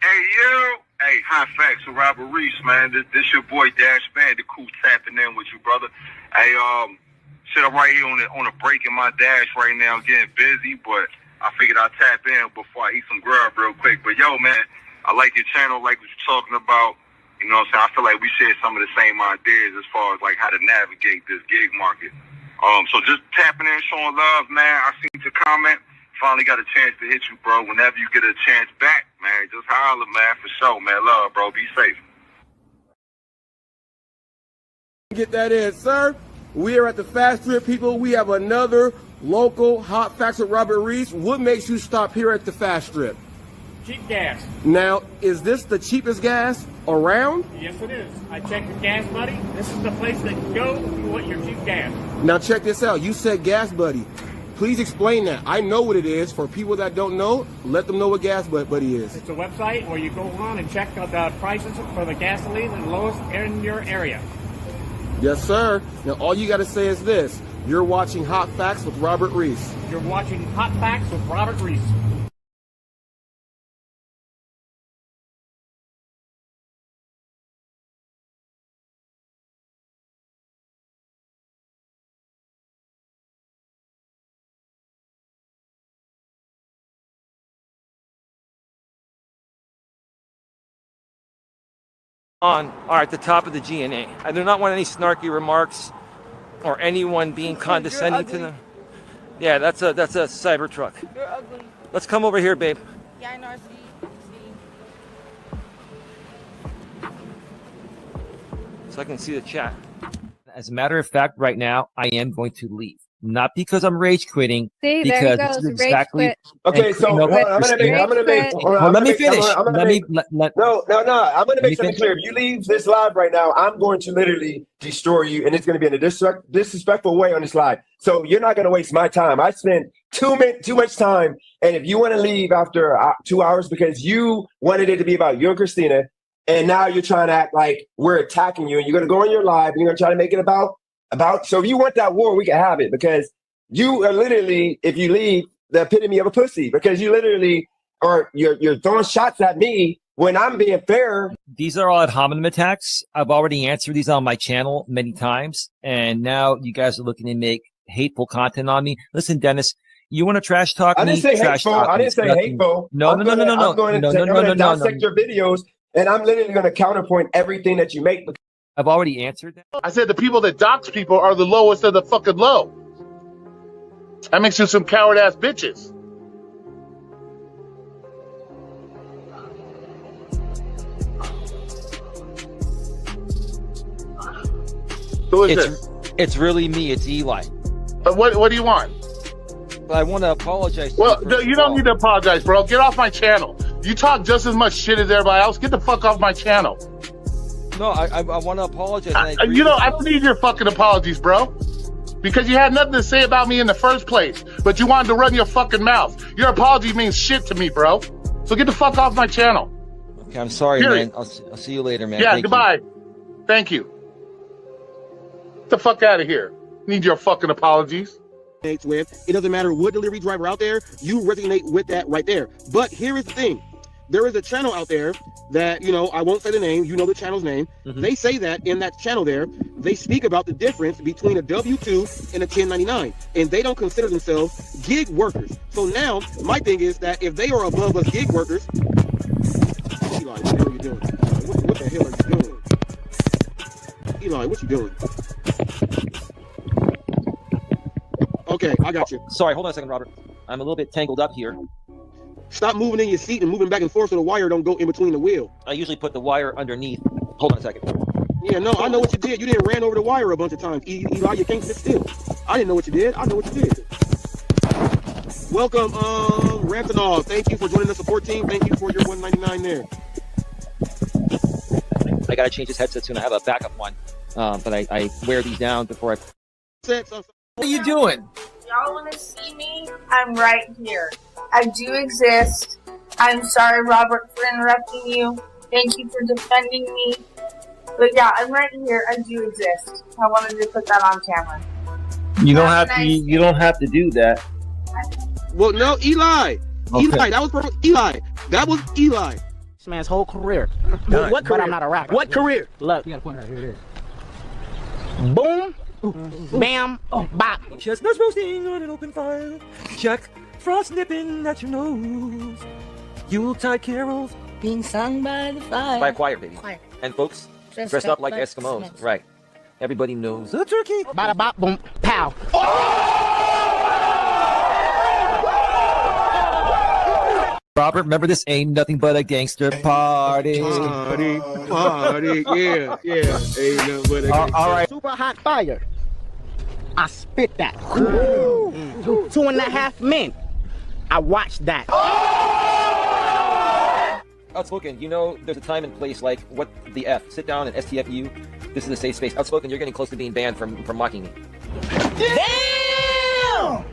Hey, you. Hey, high facts with Robert Reese, man. This your boy Dash Bandicoot tapping in with you, brother. Hey, shit, I'm right here on a break in my dash right now. I'm getting busy, but I figured I'd tap in before I eat some grub real quick. But yo, man, I like your channel, like what you're talking about. You know what I'm saying? I feel like we share some of the same ideas as far as like how to navigate this gig market. So just tapping in, showing love, man. I seen your comment. Finally got a chance to hit you, bro. Whenever you get a chance back, man, just holler, man, for sure, man. Love, bro. Be safe. Get that in, sir. We are at the Fast Strip, people. We have another local hot facts with Robert Reese. What makes you stop here at the Fast Strip? Cheap gas. Now, is this the cheapest gas around? Yes, it is. I checked the Gas Buddy. This is the place that you go if you want your cheap gas. Now, check this out. You said Gas Buddy. Please explain that. I know what it is. For people that don't know, let them know what Gas Buddy is. It's a website where you go on and check the prices for the gasoline and lowest in your area. Yes, sir. Now, all you got to say is this. You're watching Hot Facts with Robert Reese. You're watching Hot Facts with Robert Reese. On are at the top of the GNA. I do not want any snarky remarks or anyone being condescending to them. Yeah, that's a Cybertruck. You're ugly. Let's come over here, babe. Yeah, I know. I see. So I can see the chat. As a matter of fact, right now, I am going to leave. Not because I'm rage quitting, See, because there this you is go. exactly. Rage Okay, so No, I'm gonna make. let me finish. I'm gonna make something clear. If you leave this live right now, I'm going to literally destroy you, and it's going to be in a disrespectful way on this live. So you're not going to waste my time. I spent too much time, and if you want to leave after 2 hours because you wanted it to be about you and Christina, and now you're trying to act like we're attacking you, and you're going to go on your live, and you're going to try to make it about. So if you want that war, we can have it, because you are literally, if you leave, the epitome of a pussy, because you literally are you're throwing shots at me when I'm being fair. These are all ad hominem attacks. I've already answered these on my channel many times, and now you guys are looking to make hateful content on me. Listen, Dennis, you want to trash talk me? I didn't say Trash hateful. talk I me. didn't say Nothing. hateful. No. I'm going to dissect your videos, and I'm literally going to counterpoint everything that you make. I've already answered that. I said the people that dox people are the lowest of the fucking low. That makes you some coward ass bitches. Who is this? It's really me. It's Eli. What do you want? But I want to apologize. Well, you don't need to apologize, bro. Get off my channel. You talk just as much shit as everybody else. Get the fuck off my channel. No, I want to apologize. I don't need your fucking apologies, bro. Because you had nothing to say about me in the first place, but you wanted to run your fucking mouth. Your apology means shit to me, bro. So get the fuck off my channel. Okay, I'm sorry, Period. man. I'll see you later, man. Yeah, Thank goodbye. You. Thank you. Get the fuck out of here. Need your fucking apologies. With it doesn't matter what delivery driver out there, you resonate with that right there. But here is the thing. There is a channel out there that, I won't say the name, you know the channel's name. Mm-hmm. They say that in that channel there, they speak about the difference between a W-2 and a 1099, and they don't consider themselves gig workers. So now, my thing is that if they are above us gig workers, Eli, what the hell are you doing? What the hell are you doing? Eli, what you doing? Okay, I got you. Sorry, hold on a second, Robert. I'm a little bit tangled up here. Stop moving in your seat and moving back and forth so the wire don't go in between the wheel. I usually put the wire underneath. Hold on a second. Yeah, no, I know what you did. You didn't ran over the wire a bunch of times. Eli, you can't sit still. I didn't know what you did. I know what you did. Welcome, Rantanol. Thank you for joining the support team. Thank you for your $1.99 there. I gotta change this headset soon. I have a backup one, but I wear these down before I. What are you doing? Y'all want to see me? I'm right here. I do exist. I'm sorry, Robert, for interrupting you. Thank you for defending me. But yeah, I'm right here. I do exist. I wanted to put that on camera. You don't have to. You don't have to do that. Well, no, Eli. Okay. Eli, that was perfect. Eli, that was Eli. This man's whole career. What career? But I'm not a rapper. What career? Look. You got a point right here. It is. Boom. Bam. Bop. Chestnuts roasting on an open fire. Jack Frost nipping at your nose. Yuletide carols being sung by the fire. By a choir, baby. Choir. And folks dressed up like Eskimos. Right. Everybody knows the turkey. Bada bop boom. Pow. Robert, remember this ain't nothing but a gangster party. Party. Yeah. Ain't nothing but a gangster. All right. Super hot fire. I spit that. 2.5 men. I watched that. Outspoken, you know there's a time and place like what the F. Sit down and STFU. This is a safe space. Outspoken, you're getting close to being banned from mocking me. Damn!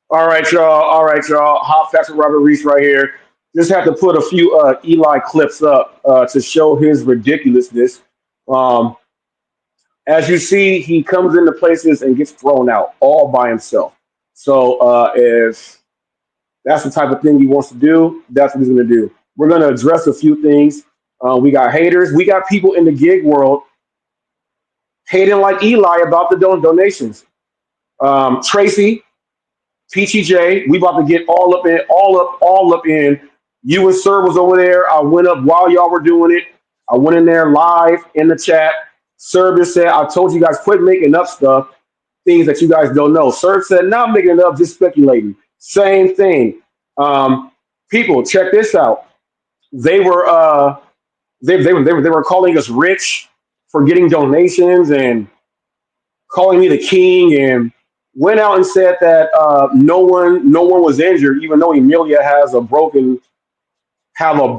All right, y'all. Hot Facts with Robert Reese right here. Just have to put a few Eli clips up to show his ridiculousness. As you see, he comes into places and gets thrown out all by himself. So if that's the type of thing he wants to do, that's what he's going to do. We're going to address a few things. We got haters. We got people in the gig world hating like Eli about the donations. Tracy, Peachy J, we about to get all up in. You and Sir was over there. I went up while y'all were doing it. I went in there live in the chat. Sir just said, I told you guys quit making up stuff, things that you guys don't know. Sir said, not making it up, just speculating. Same thing. People, check this out. They were calling us rich for getting donations and calling me the king, and went out and said that no one was injured, even though Emilia has a broken hand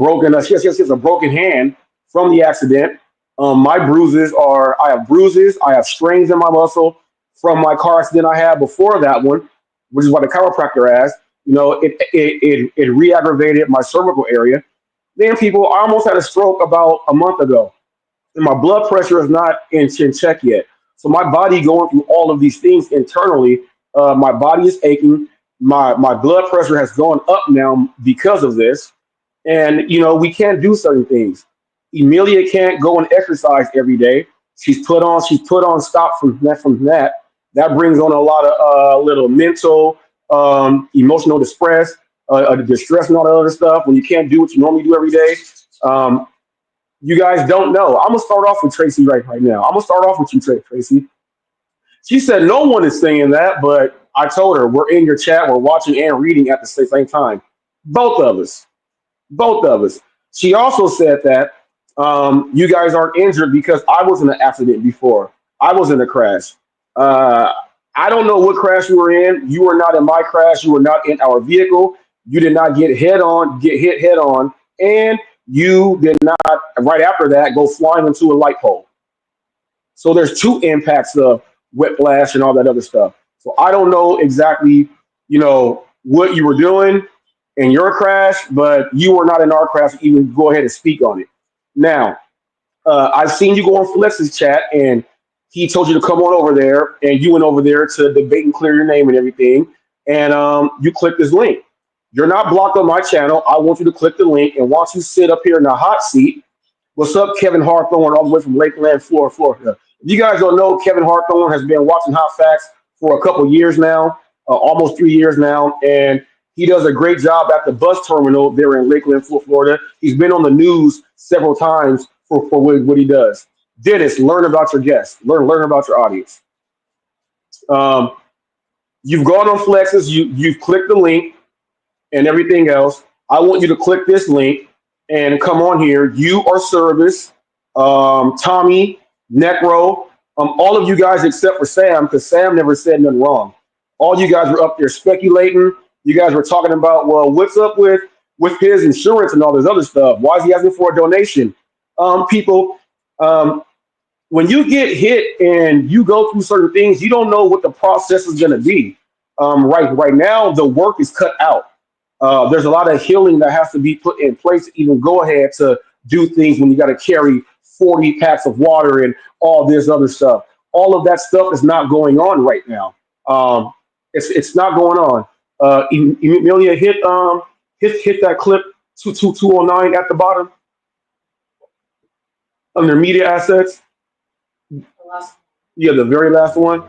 from the accident. My bruises I have bruises, I have strains in my muscle from my car accident I had before that one, which is what the chiropractor asked. It re-aggravated my cervical area. Then I almost had a stroke about a month ago, and my blood pressure is not in check yet. So my body going through all of these things internally, my body is aching. My blood pressure has gone up now because of this. And, we can't do certain things. Emilia can't go and exercise every day. She's put on stop from that. That brings on a lot of little mental, emotional distress and all that other stuff when you can't do what you normally do every day. You guys don't know. I'm going to start off with Tracy right now. I'm going to start off with you, Tracy. She said no one is saying that, but I told her we're in your chat, we're watching and reading at the same time. Both of us. She also said that you guys aren't injured because I was in an accident before. I was in a crash. I don't know what crash you were in. You were not in my crash. You were not in our vehicle. You did not get hit head on. And you did not, right after that, go flying into a light pole. So there's two impacts of whiplash and all that other stuff. So I don't know exactly, what you were doing in your crash, but you were not in our crash to even go ahead and speak on it. Now, I've seen you go on Flex's chat, and he told you to come on over there, and you went over there to debate and clear your name and everything, and you clicked this link. You're not blocked on my channel. I want you to click the link, and once you sit up here in the hot seat, what's up, Kevin Hawthorne, all the way from Lakeland, Florida. If you guys don't know, Kevin Hawthorne has been watching Hot Facts for a couple years now, almost 3 years now, and he does a great job at the bus terminal there in Lakeland, Florida. He's been on the news several times for what he does. Dennis, learn about your guests. Learn about your audience. You've gone on Flexes. You've clicked the link and everything else. I want you to click this link and come on here. You are Service, Tommy, Necro, all of you guys except for Sam, because Sam never said nothing wrong. All you guys were up there speculating. You guys were talking about, well, what's up with his insurance and all this other stuff? Why is he asking for a donation? People, when you get hit and you go through certain things, you don't know what the process is going to be. Right now, the work is cut out. There's a lot of healing that has to be put in place to even go ahead to do things when you got to carry 40 packs of water and all this other stuff. All of that stuff is not going on right now. It's not going on. Emilia, hit that clip 209 at the bottom under media assets. Yeah, the very last one.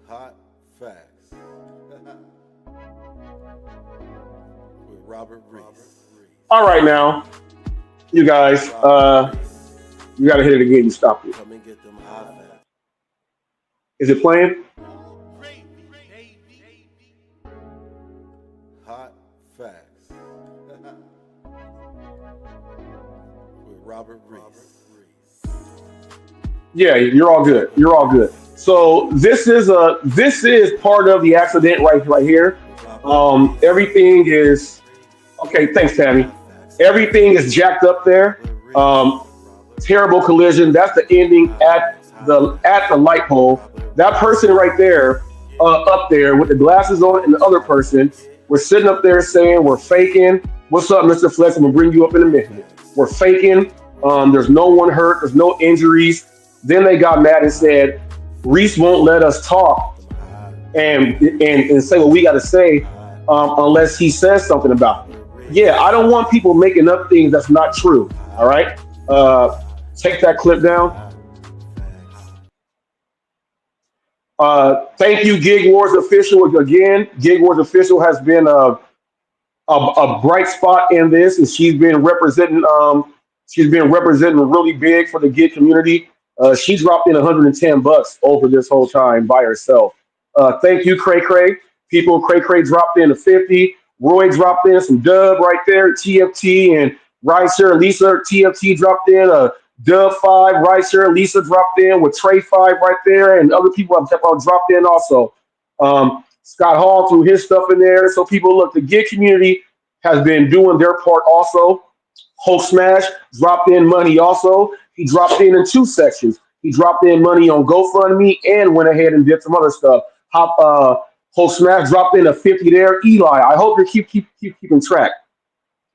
Hot facts with Robert Reese. All right, now, you guys, you got to hit it again. You stopped it. Come and get them hot facts. Is it playing? Hot facts with Robert Reese. Yeah, you're all good. You're all good. So this is part of the accident right here. Everything is okay. Thanks, Tammy. Everything is jacked up there. Terrible collision. That's the ending at the light pole. That person right there, up there with the glasses on, and the other person, we're sitting up there saying we're faking. What's up, Mr. Flex? I'm gonna bring you up in a minute. We're faking. There's no one hurt. There's no injuries. Then they got mad and said, Reese won't let us talk and say what we got to say unless he says something about it. Yeah, I don't want people making up things that's not true. All right, take that clip down. Thank you, Gig Wars Official. Again, Gig Wars Official has been a bright spot in this, and she's been representing really big for the gig community. She dropped in $110 over this whole time by herself. Thank you, Cray Cray. People, Cray Cray dropped in a 50. Roy dropped in some dub right there. TFT and Ricer Lisa. TFT dropped in a dub 5. Ricer Lisa dropped in with Trey 5 right there, and other people have dropped in also. Scott Hall threw his stuff in there. So people, look, the gig community has been doing their part also. Hulk Smash dropped in money also. He dropped in 2 sections. He dropped in money on GoFundMe and went ahead and did some other stuff. Hulk Smash dropped in a 50 there. Eli, I hope you keeping track.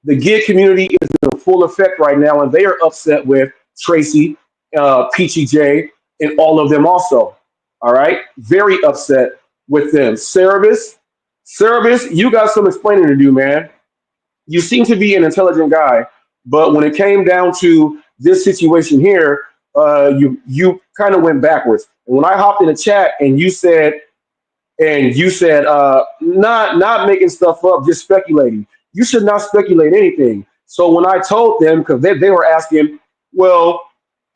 The gig community is in full effect right now, and they are upset with Tracy, Peachy J, and all of them also. All right? Very upset with them. Cerebus, you got some explaining to do, man. You seem to be an intelligent guy, but when it came down to this situation here, you kind of went backwards. And when I hopped in the chat and you said not making stuff up, just speculating. You should not speculate anything. So when I told them, because they were asking, well,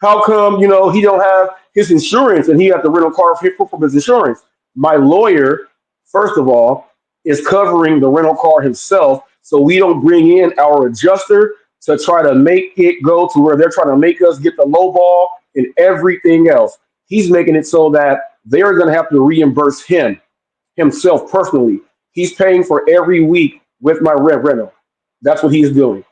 how come, he don't have his insurance and he had the rental car for his insurance? My lawyer, first of all, is covering the rental car himself, so we don't bring in our adjuster to try to make it go to where they're trying to make us get the low ball and everything else. He's making it so that they're going to have to reimburse himself personally. He's paying for every week with my rental. That's what he's doing.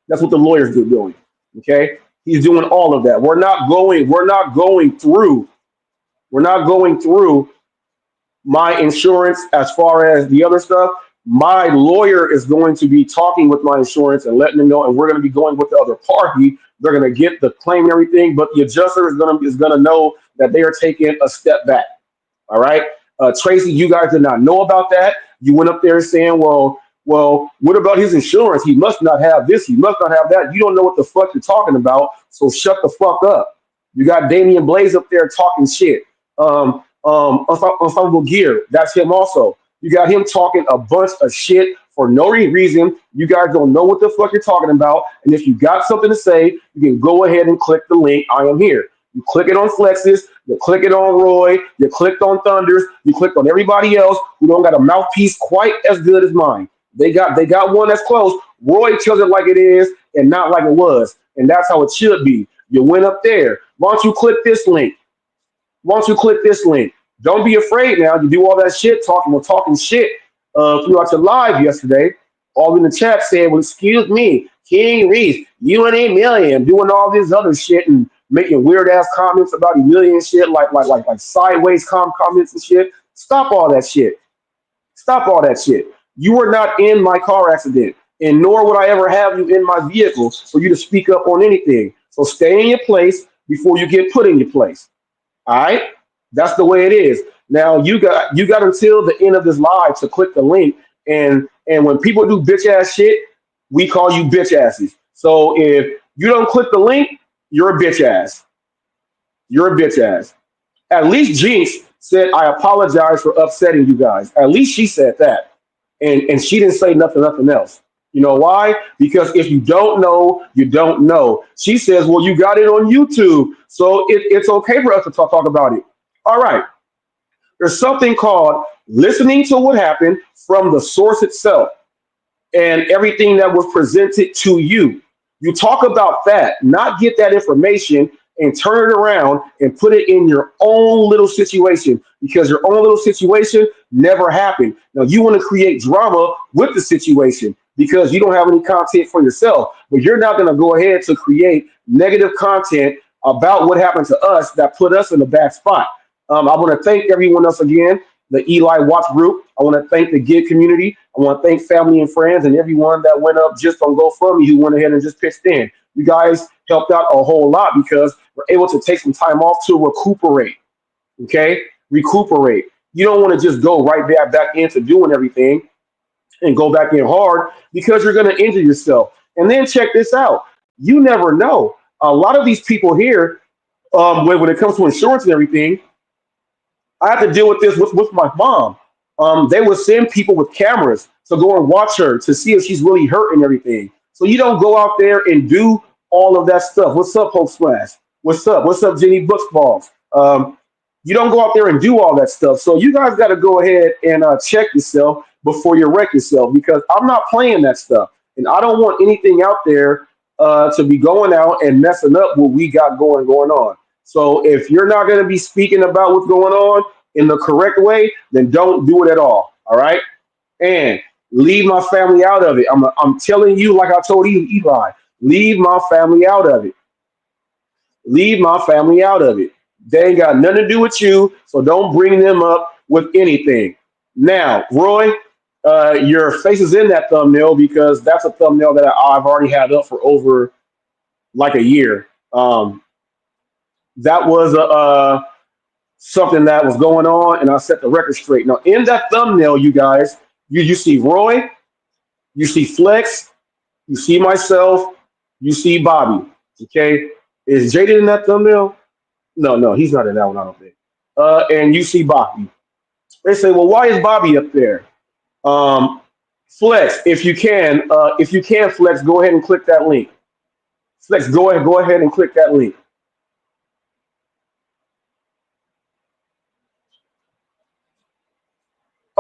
That's what the lawyers are doing. Okay, he's doing all of that. We're not going through my insurance as far as the other stuff. My lawyer is going to be talking with my insurance and letting them know, and we're going to be going with the other party. They're going to get the claim and everything, but the adjuster is going to know that they are taking a step back. All right, Tracy, you guys did not know about that. You went up there saying, well, what about his insurance? He must not have this. He must not have that. You don't know what the fuck you're talking about, so shut the fuck up. You got Damian Blaze up there talking shit. Unstoppable Gear, that's him also. You got him talking a bunch of shit for no reason. You guys don't know what the fuck you're talking about. And if you got something to say, you can go ahead and click the link. I am here. You click it on Flex's, you click it on Roy, you clicked on Thunders, you clicked on everybody else who don't got a mouthpiece quite as good as mine. They got one that's close. Roy tells it like it is and not like it was. And that's how it should be. You went up there. Why don't you click this link? Don't be afraid now. You do all that shit, talking shit throughout your live yesterday. All in the chat saying, well, excuse me, King Reese, you and Emilian, doing all this other shit and making weird ass comments about Emilian shit, like sideways comments and shit. Stop all that shit. You were not in my car accident. and nor would I ever have you in my vehicle for you to speak up on anything. So stay in your place before you get put in your place. All right, that's the way it is. Now you got until the end of this live to click the link, and when people do bitch ass shit, we call you bitch asses. So if you don't click the link, you're a bitch ass. You're a bitch ass. At least Jinx said, I apologize for upsetting you guys. At least she said that. And she didn't say nothing else. You know why? Because if you don't know, you don't know. She says, well, you got it on YouTube, so it's okay for us to talk about it. All right. There's something called listening to what happened from the source itself and everything that was presented to you. You talk about that, not get that information and turn it around and put it in your own little situation, because your own little situation never happened. Now you want to create drama with the situation because you don't have any content for yourself, but you're not going to go ahead to create negative content about what happened to us that put us in a bad spot. I want to thank everyone else again, the Eli Watts group. I want to thank the Gig community. I want to thank family and friends and everyone that went up just on GoFundMe who went ahead and just pitched in. You guys helped out a whole lot because we're able to take some time off to recuperate. Okay? Recuperate. You don't want to just go right back into doing everything and go back in hard because you're going to injure yourself. And then check this out. You never know. A lot of these people here, when it comes to insurance and everything, I have to deal with this with my mom. They would send people with cameras to go and watch her to see if she's really hurt and everything. So you don't go out there and do all of that stuff. What's up, Hope Splash? What's up? What's up, Jenny Bucksballs? You don't go out there and do all that stuff. So you guys got to go ahead and check yourself before you wreck yourself, because I'm not playing that stuff. And I don't want anything out there to be going out and messing up what we got going on. So if you're not going to be speaking about what's going on in the correct way, then don't do it at all. All right. And leave my family out of it. I'm telling you, like I told you, Eli, leave my family out of it. Leave my family out of it. They ain't got nothing to do with you. So don't bring them up with anything. Now, Roy, your face is in that thumbnail because that's a thumbnail that I've already had up for over like a year. That was something that was going on, and I set the record straight. Now, in that thumbnail, you guys, you see Roy, you see Flex, you see myself, you see Bobby. Okay, is Jaden in that thumbnail? No, he's not in that one, I don't think. And you see Bobby. They say, well, why is Bobby up there? Flex, if you can, Flex, go ahead and click that link. Flex, go ahead and click that link.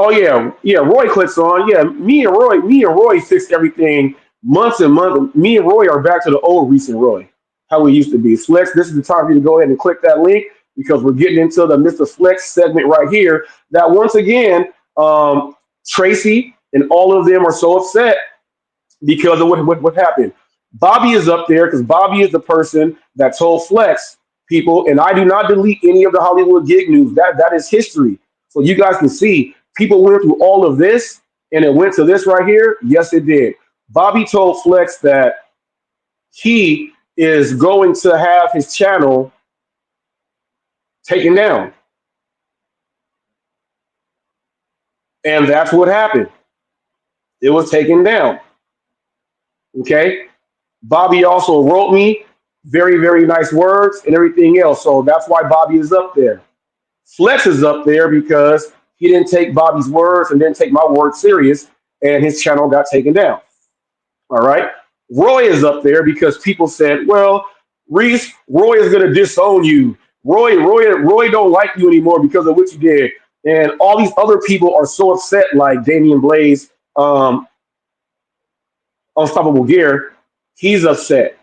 Oh yeah, Roy clicks on. Yeah, me and Roy fixed everything months and months. Me and Roy are back to the old recent Roy, how we used to be. Flex, this is the time for you to go ahead and click that link because we're getting into the Mr. Flex segment right here. That once again, Tracy and all of them are so upset because of what happened. Bobby is up there because Bobby is the person that told Flex people, and I do not delete any of the Hollywood Gig news. That is history. So you guys can see people went through all of this and it went to this right here. Yes, it did. Bobby told Flex that he is going to have his channel taken down. And that's what happened. It was taken down. Okay. Bobby also wrote me very, very nice words and everything else. So that's why Bobby is up there. Flex is up there because he didn't take Bobby's words and didn't take my words serious, and his channel got taken down. All right. Roy is up there because people said, well, Reese, Roy is going to disown you. Roy don't like you anymore because of what you did. And all these other people are so upset, like Damian Blaze, Unstoppable Gear. He's upset.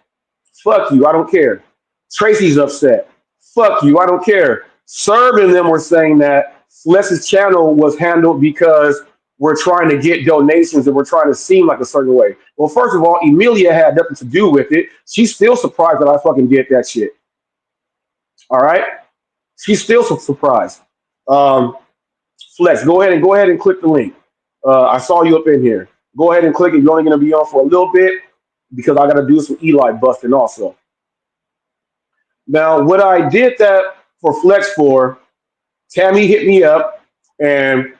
Fuck you. I don't care. Tracy's upset. Fuck you. I don't care. Serb and them were saying that Flex's channel was handled because we're trying to get donations and we're trying to seem like a certain way. Well, first of all, Emilia had nothing to do with it. She's still surprised that I fucking did that shit. All right? She's still surprised. Flex, go ahead and click the link. I saw you up in here. Go ahead and click it. You're only going to be on for a little bit because I got to do some Eli busting also. Now, what I did that for Flex for, Tammy hit me up, and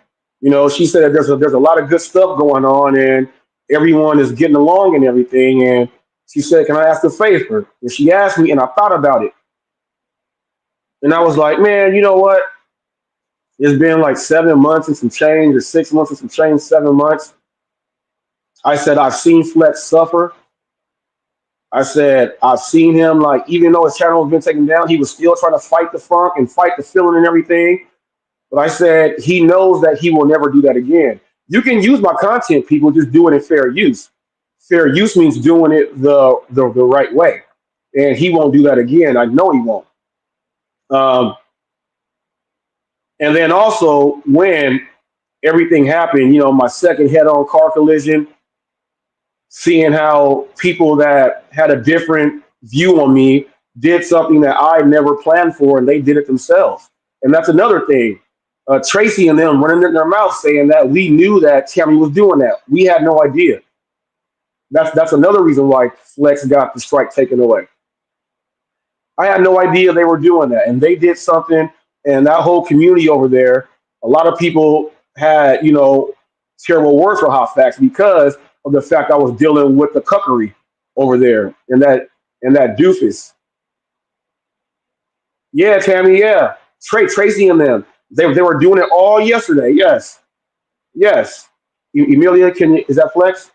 she said that there's a lot of good stuff going on, and everyone is getting along and everything. And she said, "Can I ask a favor?" And she asked me, and I thought about it, and I was like, "Man, you know what? It's been like 7 months and some change, or 6 months and some change, 7 months." I said, "I've seen Flex suffer." I said, "I've seen him, like, even though his channel has been taken down, he was still trying to fight the funk and fight the feeling and everything." But I said, he knows that he will never do that again. You can use my content, people, just do it in fair use. Fair use means doing it the right way. And he won't do that again. I know he won't. And then also, when everything happened, my second head-on car collision, seeing how people that had a different view on me did something that I never planned for, and they did it themselves. And that's another thing. Tracy and them running in their mouth saying that we knew that Tammy was doing that. We had no idea. That's another reason why Flex got the strike taken away. I had no idea they were doing that, and they did something. And that whole community over there, a lot of people had, terrible words for Hot Facts because of the fact I was dealing with the cuckery over there and that doofus. Yeah, Tammy, yeah. Tracy and them. They were doing it all yesterday. Yes. Emilia, is that Flex?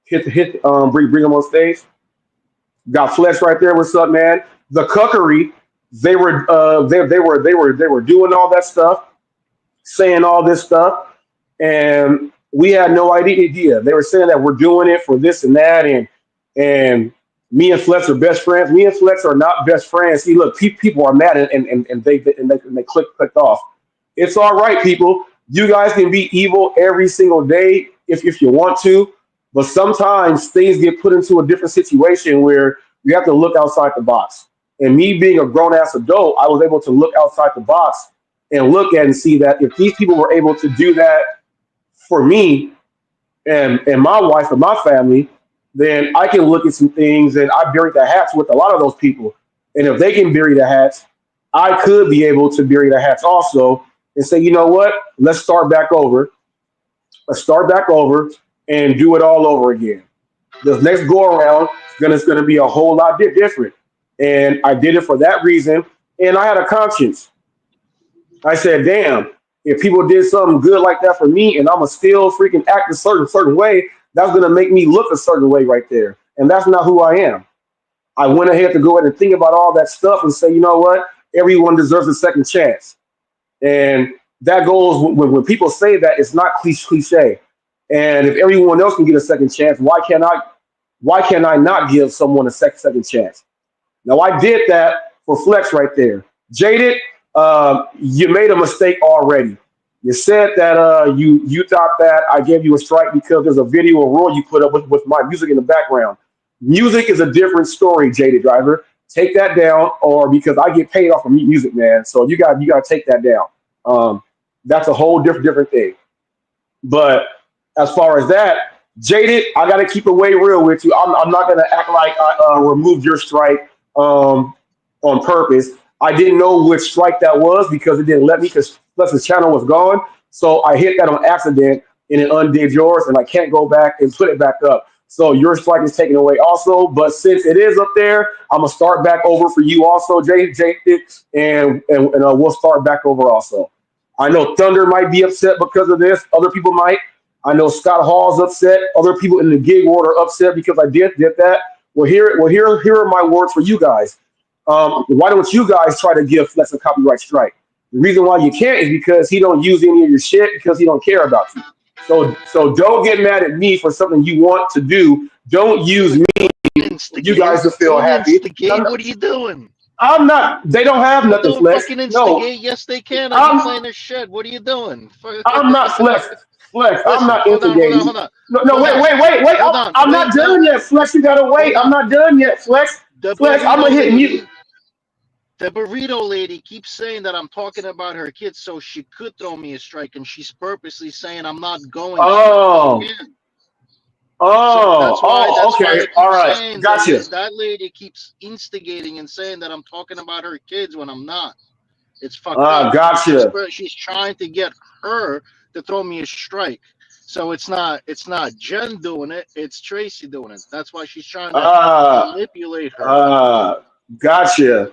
Bring them on stage. Got Flex right there. What's up, man? The cuckery. They were doing all that stuff, saying all this stuff, and we had no idea. They were saying that we're doing it for this and that, and me and Flex are best friends. Me and Flex are not best friends. See, look, people are mad and they clicked off. It's all right, people. You guys can be evil every single day if you want to, but sometimes things get put into a different situation where you have to look outside the box. And me being a grown-ass adult, I was able to look outside the box and look at and see that if these people were able to do that for me and my wife and my family, then I can look at some things, and I buried the hats with a lot of those people. And if they can bury the hats, I could be able to bury the hats also and say, you know what, let's start back over. Let's start back over and do it all over again. The next go around is going to be a whole lot different. And I did it for that reason. And I had a conscience. I said, damn, if people did something good like that for me and I'm going to still freaking act a certain way, that's going to make me look a certain way right there. And that's not who I am. I went ahead to go ahead and think about all that stuff and say, you know what? Everyone deserves a second chance. And that goes when people say that, it's not cliche. And if everyone else can get a second chance, why can't I not give someone a second chance? Now, I did that for Flex right there. Jaded, you made a mistake already. You said that you thought that I gave you a strike because there's a video of Roy you put up with my music in the background. Music is a different story, Jaded Driver. Take that down, or because I get paid off of music, man. So you got to take that down. That's a whole different thing. But as far as that, Jaded, I got to keep it way real with you. I'm not going to act like I removed your strike on purpose. I didn't know which strike that was because it didn't let me, because Flex's channel was gone. So I hit that on accident and it undid yours, and I can't go back and put it back up. So your strike is taken away also. But since it is up there, I'm gonna start back over for you also, Jaded, and we'll start back over also. I know Thunder might be upset because of this. Other people might. I know Scott Hall's upset. Other people in the gig world are upset because I did that. Well, here are my words for you guys. Why don't you guys try to give Flex a copyright strike? The reason why you can't is because he don't use any of your shit because he don't care about you. So don't get mad at me for something you want to do. Don't use me for you guys to feel happy. What are you doing? I'm not. They don't have nothing, Don't Flex. fucking No, instigate. Yes, they can. I'm playing their shit. What are you doing? I'm not Flex. Flex, I'm not instigating. Hold on. No, wait. Hold on. I'm not done yet, Flex. You gotta wait. I'm not done yet, Flex. Flex, I'm gonna hit mute. The burrito lady keeps saying that I'm talking about her kids, so she could throw me a strike, and she's purposely saying I'm not going Oh. to. Again. Oh, So that's why okay. they keep All right. saying Gotcha. that lady keeps instigating and saying that I'm talking about her kids when I'm not. It's fucked up. Gotcha. She's trying to get her to throw me a strike. So it's not Jen doing it, it's Tracy doing it. That's why she's trying to manipulate her. Gotcha.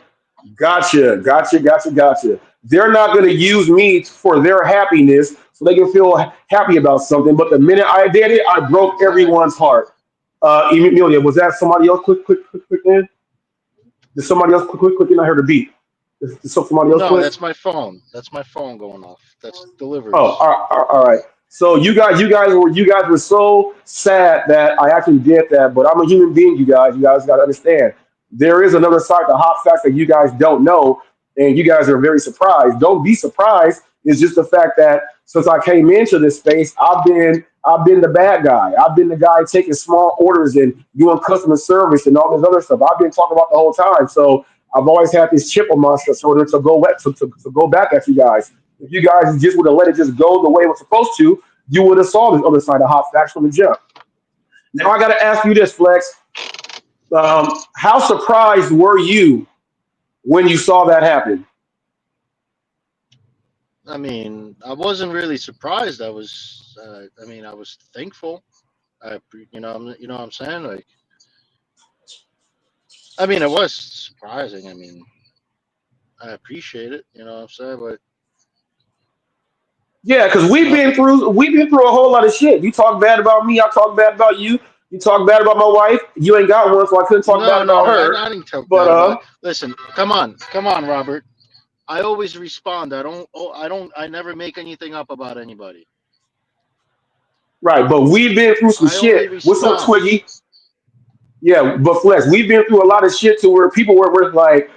They're not going to use me for their happiness so they can feel happy about something. But the minute I did it, I broke everyone's heart. Emilia, was that somebody else? Quick in? Did somebody else quick in? I heard a beat. Did somebody else? No, quick? that's my phone. That's my phone going off. That's delivery. Oh, all right. So you guys were so sad that I actually did that. But I'm a human being. You guys got to understand. There is another side to hot facts that you guys don't know, and you guys are very surprised. Don't be surprised. It's just the fact that since I came into this space, I've been the bad guy. I've been the guy taking small orders and doing customer service and all this other stuff. I've been talking about the whole time. So I've always had this chip on my shoulder to go back at you guys. If you guys just would have let it just go the way it was supposed to, you would have saw this other side of hot facts from the jump. Now I got to ask you this, Flex. How surprised were you when you saw that happen? I mean, I wasn't really surprised. I was thankful. You know what I'm saying? Like, I mean, it was surprising. I mean, I appreciate it. You know what I'm saying? But yeah, because we've been through a whole lot of shit. You talk bad about me, I talk bad about you. You talk bad about my wife. You ain't got one, so I couldn't talk bad about her. I didn't talk bad about it. Listen, come on, Robert. I always respond. I never make anything up about anybody. Right, but we've been through some shit. What's up, Twiggy? Yeah, but Flex, we've been through a lot of shit to where people were like,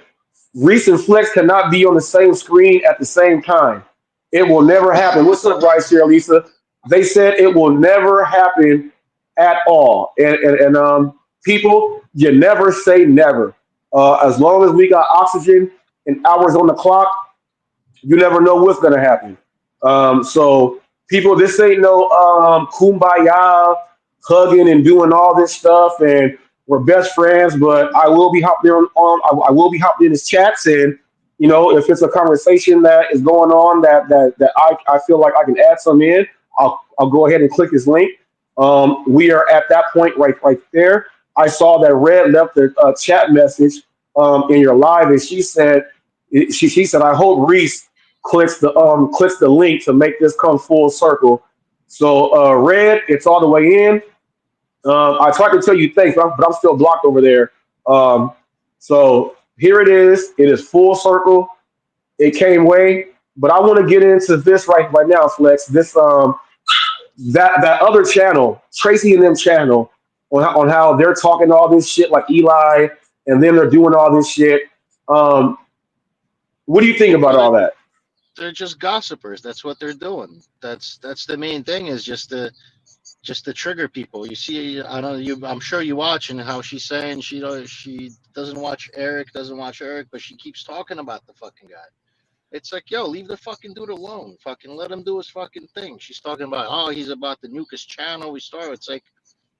Reese and Flex cannot be on the same screen at the same time. It will never happen. What's up, Bryce here, Lisa? They said it will never happen at all. And people, you never say never. As long as we got oxygen and hours on the clock, you never know what's gonna happen. So people, this ain't no kumbaya, hugging and doing all this stuff, and we're best friends. But I will be hopping I will be hopping in his chats, and you know, if it's a conversation that is going on that I feel like I can add some in, I'll go ahead and click his link. We are at that point right there. I saw that Red left a chat message in your live, and she said I hope Reese clicks the link to make this come full circle. So Red, it's all the way in. I tried to tell you thanks, but I'm still blocked over there. So here it is. It is full circle. It came way, but I want to get into this right now, Flex. This that other channel, Tracy and them channel, on how they're talking all this shit like Eli, and then they're doing all this shit. What do you think about all that? They're just gossipers. That's what they're doing. That's the main thing, is just to trigger people. You see, I'm sure you watch, and how she's saying she doesn't watch Eric, but she keeps talking about the fucking guy. It's like, yo, leave the fucking dude alone. Fucking let him do his fucking thing. She's talking about, oh, he's about the nuke his channel. We started. It's like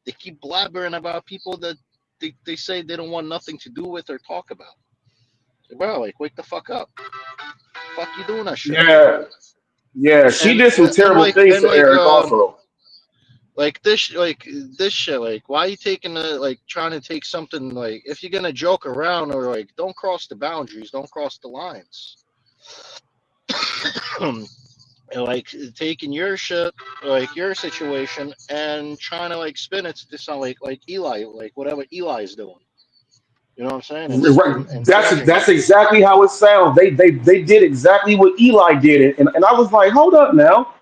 they keep blabbering about people that they say they don't want nothing to do with or talk about. Bro, like, wake the fuck up. Fuck you doing that shit? Yeah. She did some terrible things to Eric also. Like this shit. Like, why are you trying to take something, like, if you're gonna joke around, or like, don't cross the boundaries, don't cross the lines. Like, taking your shit, like your situation, and trying to like spin it to sound like Eli, like whatever Eli's doing. You know what I'm saying? And that's exactly how it sounds. They did exactly what Eli did, and I was like, hold up now.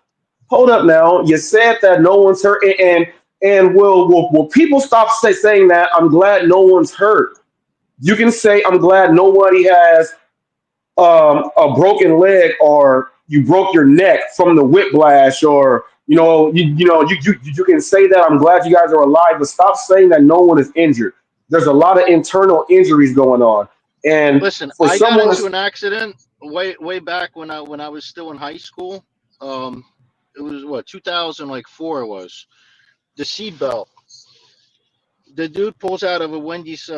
You said that no one's hurt, and will people stop saying that? I'm glad no one's hurt. You can say I'm glad nobody has a broken leg, or you broke your neck from the whiplash, or you can say that I'm glad you guys are alive, but stop saying that no one is injured. There's a lot of internal injuries going on, And Listen, for I got someone, into an accident way back when I was still in high school. It was what 2004 it was. The seatbelt. The dude pulls out of a Wendy's.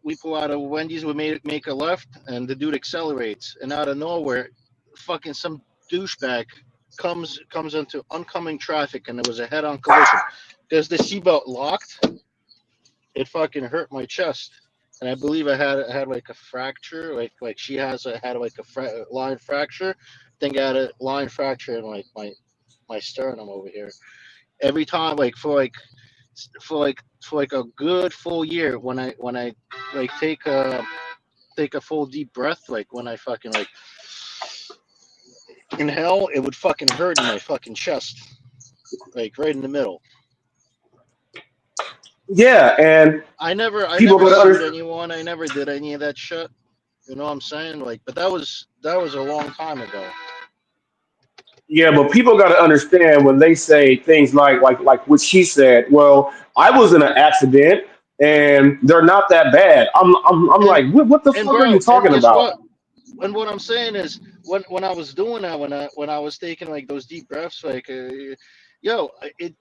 We pull out of a Wendy's. We make a left, and the dude accelerates, and out of nowhere, fucking some douchebag comes into oncoming traffic, and there was a head-on collision. Because the seatbelt locked, it fucking hurt my chest, and I believe I had like a fracture, like she had like a line fracture. I think I had a line fracture in like my sternum over here. Every time, like for a good full year, when I like take a full deep breath, like when I fucking like inhale, it would fucking hurt in my fucking chest, like right in the middle. yeah, and I never people gotta sued understand. anyone. I never did any of that shit. You know what I'm saying? Like, but that was a long time ago. Yeah, but people got to understand when they say things like what she said. Well, I was in an accident, and they're not that bad. I'm like, what the And fuck are you bro, and talking guess about? what? And what I'm saying is, when I was doing that, when I was taking like those deep breaths, like, yo, it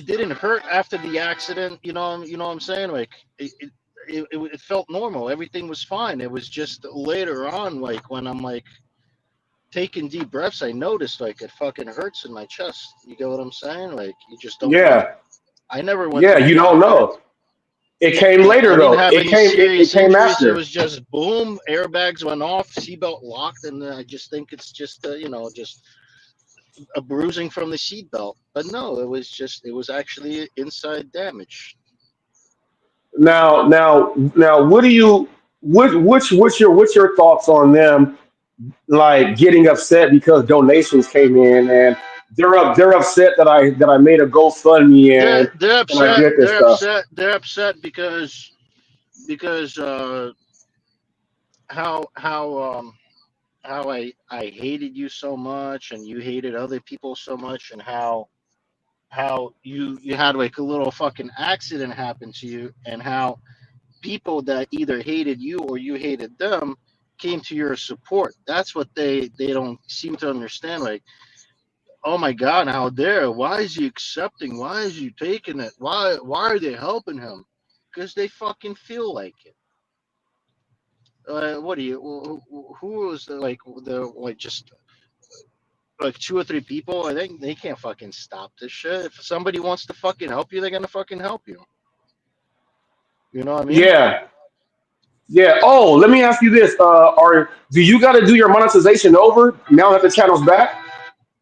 didn't hurt after the accident. You know what I'm saying? Like, it felt normal. Everything was fine. It was just later on, like when I'm like taking deep breaths, I noticed like it fucking hurts in my chest. You get what I'm saying? Like, you just don't know. Yeah, I never went yeah, to the you don't doctor. know. It came I later didn't though. have any It serious came injuries. It after. was just boom, airbags went off, seatbelt locked, and I just think it's just just a bruising from the seatbelt. But no, it was actually inside damage. Now, what do you what's your thoughts on them like getting upset because donations came in and they're upset that I made a GoFundMe They're and I upset. did this stuff. They're upset because how I hated you so much and you hated other people so much, and how you had like a little fucking accident happen to you, and how people that either hated you or you hated them came to your support. That's what they don't seem to understand. Like, oh my God, how dare? Why is he accepting? Why is he taking it? Why are they helping him? Because they fucking feel like it. What do you? Who was just like 2 or 3 people? I think they can't fucking stop this shit. If somebody wants to fucking help you, they're gonna fucking help you. You know what I mean? Yeah. Yeah. Oh, let me ask you this. Do you got to do your monetization over now that the channel's back?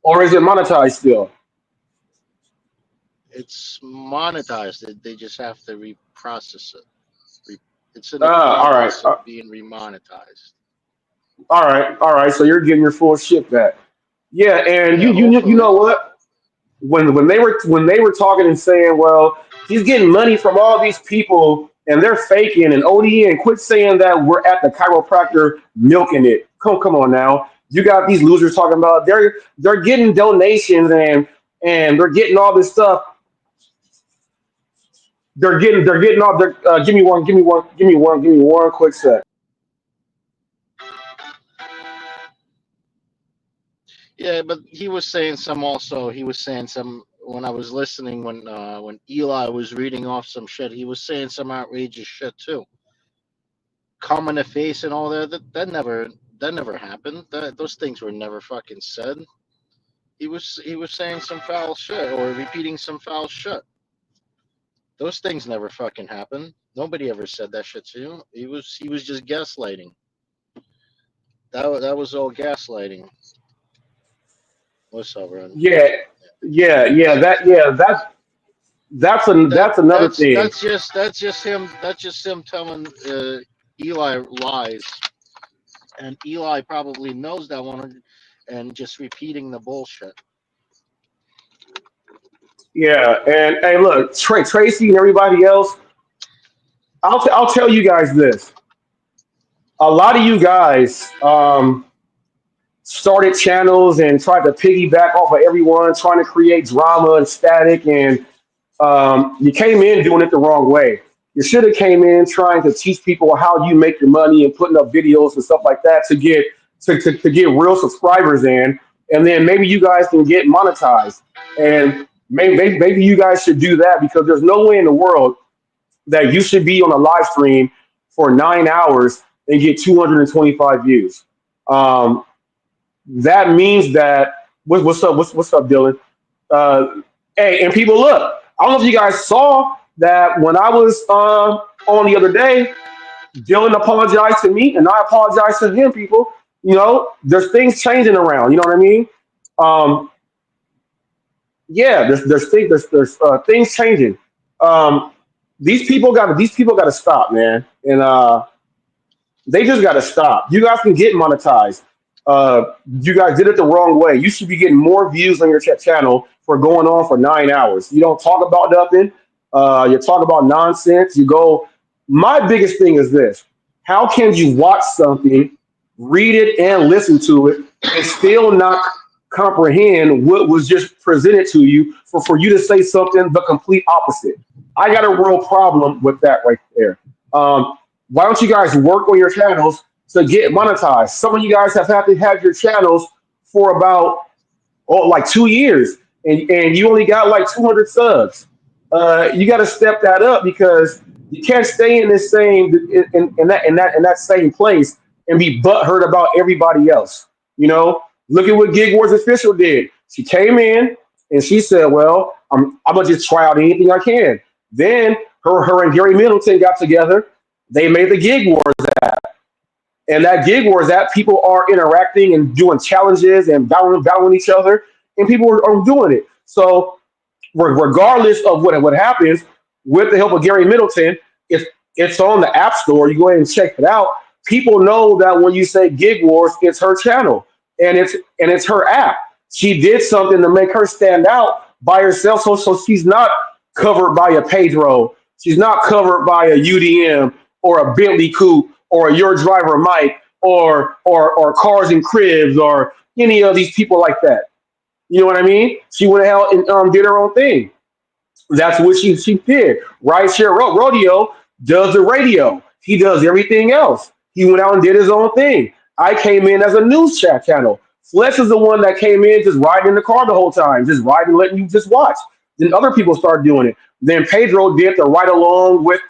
Or is it monetized still? It's monetized. They just have to reprocess it. It's in the All right. progress of being remonetized. All right. So you're getting your full shit back. Yeah, and Yeah, you hopefully. know what? When they were talking and saying, well, he's getting money from all these people and they're faking and ODN, quit saying that we're at the chiropractor milking it. Come on now. You got these losers talking about they're getting donations and they're getting all this stuff. They're getting all their give me one quick sec. Yeah, but he was saying some also. He was saying some when I was listening when Eli was reading off some shit. He was saying some outrageous shit too. Cum in the face and all that. That never happened. Those things were never fucking said. He was saying some foul shit or repeating some foul shit. Those things never fucking happened. Nobody ever said that shit to you. He was just gaslighting. That was all gaslighting. What's up, Ron? That's another thing. That's just him telling Eli lies, and Eli probably knows that one, and just repeating the bullshit. Yeah, and hey, look, Tracy and everybody else. I'll tell you guys this. A lot of you guys started channels and tried to piggyback off of everyone, trying to create drama and static, and you came in doing it the wrong way. You should have came in trying to teach people how you make your money and putting up videos and stuff like that to get to get real subscribers in, and then maybe you guys can get monetized. And maybe you guys should do that, because there's no way in the world that you should be on a live stream for 9 hours and get 225 views. That means that what's up, Dylan? Hey, and people, look, I don't know if you guys saw that when I was on the other day, Dylan apologized to me and I apologized to him. People, you know, there's things changing around. You know what I mean? Yeah, there's things changing. These people got to stop, man, and they just got to stop. You guys can get monetized. You guys did it the wrong way. You should be getting more views on your channel for going on for 9 hours. You don't talk about nothing. You talk about nonsense. You go. My biggest thing is this: how can you watch something, read it, and listen to it, and still not comprehend what was just presented to you for you to say something the complete opposite? I got a real problem with that right there. Why don't you guys work on your channels to get monetized? Some of you guys have had to have your channels for about like 2 years, and you only got like 200 subs. You got to step that up, because you can't stay in this same in that same place and be butthurt about everybody else. You know, look at what Gig Wars Official did. She came in and she said, "Well, I'm gonna just try out anything I can." Then her and Gary Middleton got together. They made the Gig Wars app, and that Gig Wars app, people are interacting and doing challenges and battling each other, and people are doing it. So regardless of what happens, with the help of Gary Middleton, if it's on the App Store, you go ahead and check it out. People know that when you say Gig Wars, it's her channel and it's her app. She did something to make her stand out by herself, so she's not covered by a Pedro. She's not covered by a UDM or a Bentley Coupe or a Your Driver Mike or Cars and Cribs or any of these people like that. You know what I mean? She went out and did her own thing. That's what she did. Rideshare Rodeo does the radio. He does everything else. He went out and did his own thing. I came in as a news chat channel. Flex is the one that came in just riding in the car the whole time, just riding, letting you just watch. Then other people start doing it. Then Pedro did the ride along with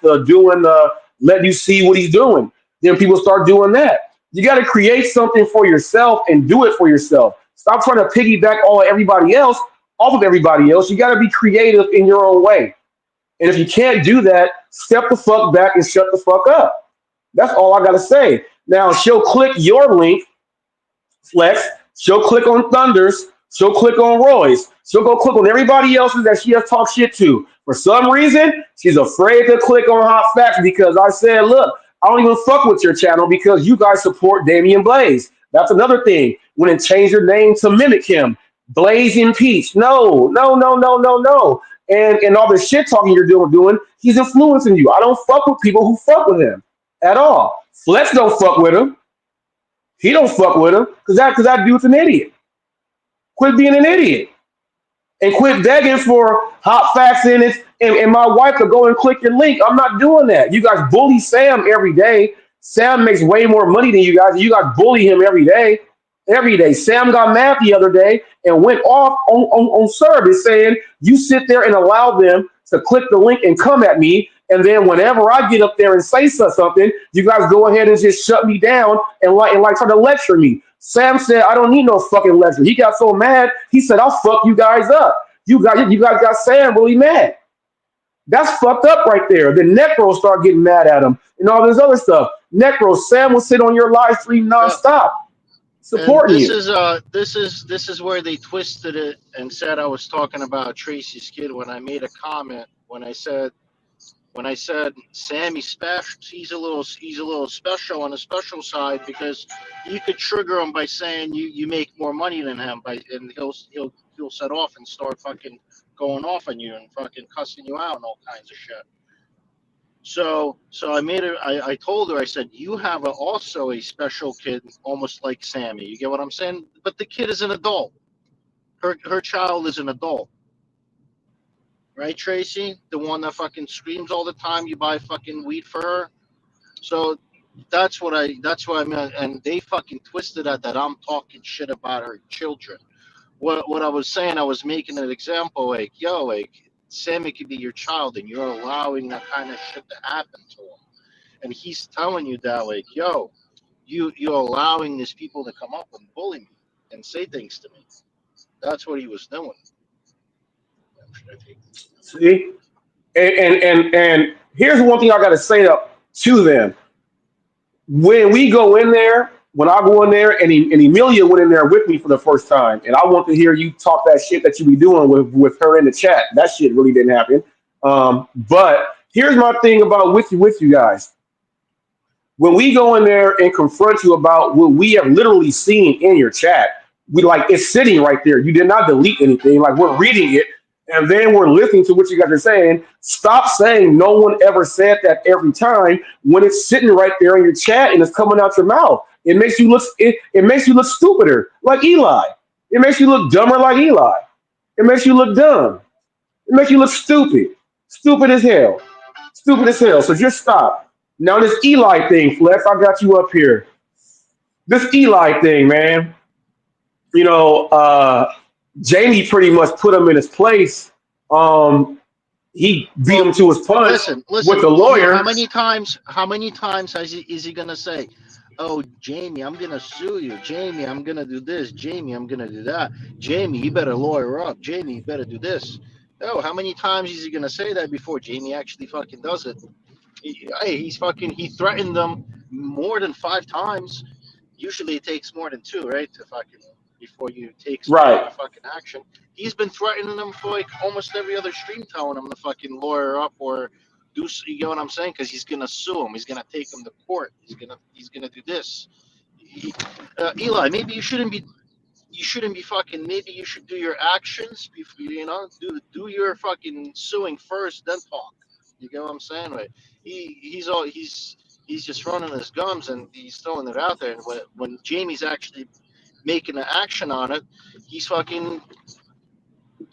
letting you see what he's doing. Then people start doing that. You got to create something for yourself and do it for yourself. Stop trying to piggyback everybody else off of everybody else. You got to be creative in your own way. And if you can't do that, step the fuck back and shut the fuck up. That's all I got to say. Now, she'll click your link, Flex. She'll click on Thunder's. She'll click on Roy's. She'll go click on everybody else's that she has talked shit to. For some reason, she's afraid to click on Hot Facts, because I said, look, I don't even fuck with your channel because you guys support Damian Blaze. That's another thing. When it changed your name to mimic him, Blaze Impeach. No. And all the shit talking you're doing, he's influencing you. I don't fuck with people who fuck with him at all. Flex don't fuck with him. He don't fuck with him because that dude's an idiot. Quit being an idiot. And quit begging for Hot Facts in it and my wife to go and click your link. I'm not doing that. You guys bully Sam every day. Sam makes way more money than you guys. You guys bully him every day. Every day. Sam got mad the other day and went off on service saying, you sit there and allow them to click the link and come at me. And then whenever I get up there and say something, you guys go ahead and just shut me down and try to lecture me. Sam said, I don't need no fucking lecture. He got so mad, he said, I'll fuck you guys up. You guys got Sam really mad. That's fucked up right there. Then Necro started getting mad at him and all this other stuff. Necro, Sam will sit on your live stream nonstop, supporting you. This is where they twisted it and said I was talking about Tracy's kid when I made a comment when I said Sammy's special, he's a little special on the special side because you could trigger him by saying you make more money than him and he'll set off and start fucking going off on you and fucking cussing you out and all kinds of shit. So I told her, I said, you have also a special kid almost like Sammy. You get what I'm saying? But the kid is an adult. Her child is an adult. right, Tracy? The one that fucking screams all the time. You buy fucking weed for her. So that's what I meant. And they fucking twisted at that. I'm talking shit about her children. What I was saying, I was making an example. Like, yo, like Sammy could be your child, and you're allowing that kind of shit to happen to him. And he's telling you that, like, yo, you're allowing these people to come up and bully me and say things to me. That's what he was doing. See, and here's one thing I got to say to them. When we go in there, when I go in there, and Emilia went in there with me for the first time, and I want to hear you talk that shit that you be doing with her in the chat. That shit really didn't happen. But here's my thing about with you guys. When we go in there and confront you about what we have literally seen in your chat, we like it's sitting right there. You did not delete anything. Like we're reading it, and then we're listening to what you guys are saying. Stop saying no one ever said that every time when it's sitting right there in your chat and it's coming out your mouth. It makes you look it makes you look stupider like Eli. It makes you look dumber like Eli. It makes you look dumb. It makes you look stupid. Stupid as hell. Stupid as hell. So just stop. Now this Eli thing, Flex, I got you up here. This Eli thing, man. You know, Jamie pretty much put him in his place. He beat him to his punch Listen, with the lawyer. How many times is he gonna say, "Oh, Jamie, I'm gonna sue you. Jamie, I'm gonna do this. Jamie, I'm gonna do that. Jamie, you better lawyer up. Jamie, you better do this." Oh, how many times is he gonna say that before Jamie actually fucking does it? He threatened them more than 5 times. Usually it takes more than 2, right? To fucking before you take some fucking action. He's been threatening them for like almost every other stream, telling them to fucking lawyer up or do. You know what I'm saying? Because he's gonna sue him. He's gonna take him to court. He's gonna do this. Eli, maybe you shouldn't be fucking. Maybe you should do your actions before do your fucking suing first, then talk. You get what I'm saying? Right? He's just running his gums and he's throwing it out there. And when Jamie's actually making an action on it, he's fucking.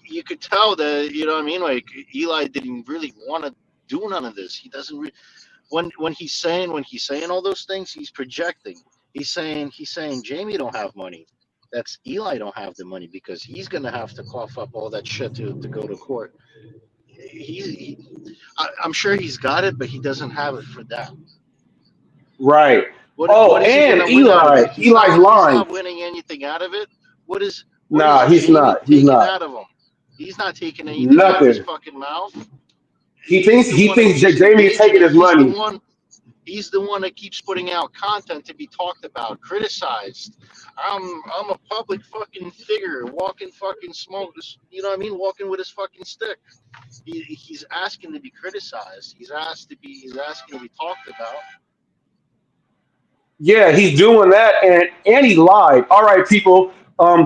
You could tell that, you know what I mean? Like Eli didn't really want to do none of this. He doesn't. When he's saying all those things, he's projecting. He's saying Jamie don't have money. That's Eli don't have the money because he's gonna have to cough up all that shit to go to court. I'm sure he's got it, but he doesn't have it for that. Right. What is and Eli's lying. He's not winning anything out of it. He's not. He's not. Out of him. He's not taking anything out of his fucking mouth. He thinks Jamie is taking his money. He's the one that keeps putting out content to be talked about, criticized. I'm a public fucking figure, walking fucking smoke. You know what I mean? Walking with his fucking stick. He's asking to be criticized. He's asking to be talked about. Yeah, he's doing that, and he lied. All right, people.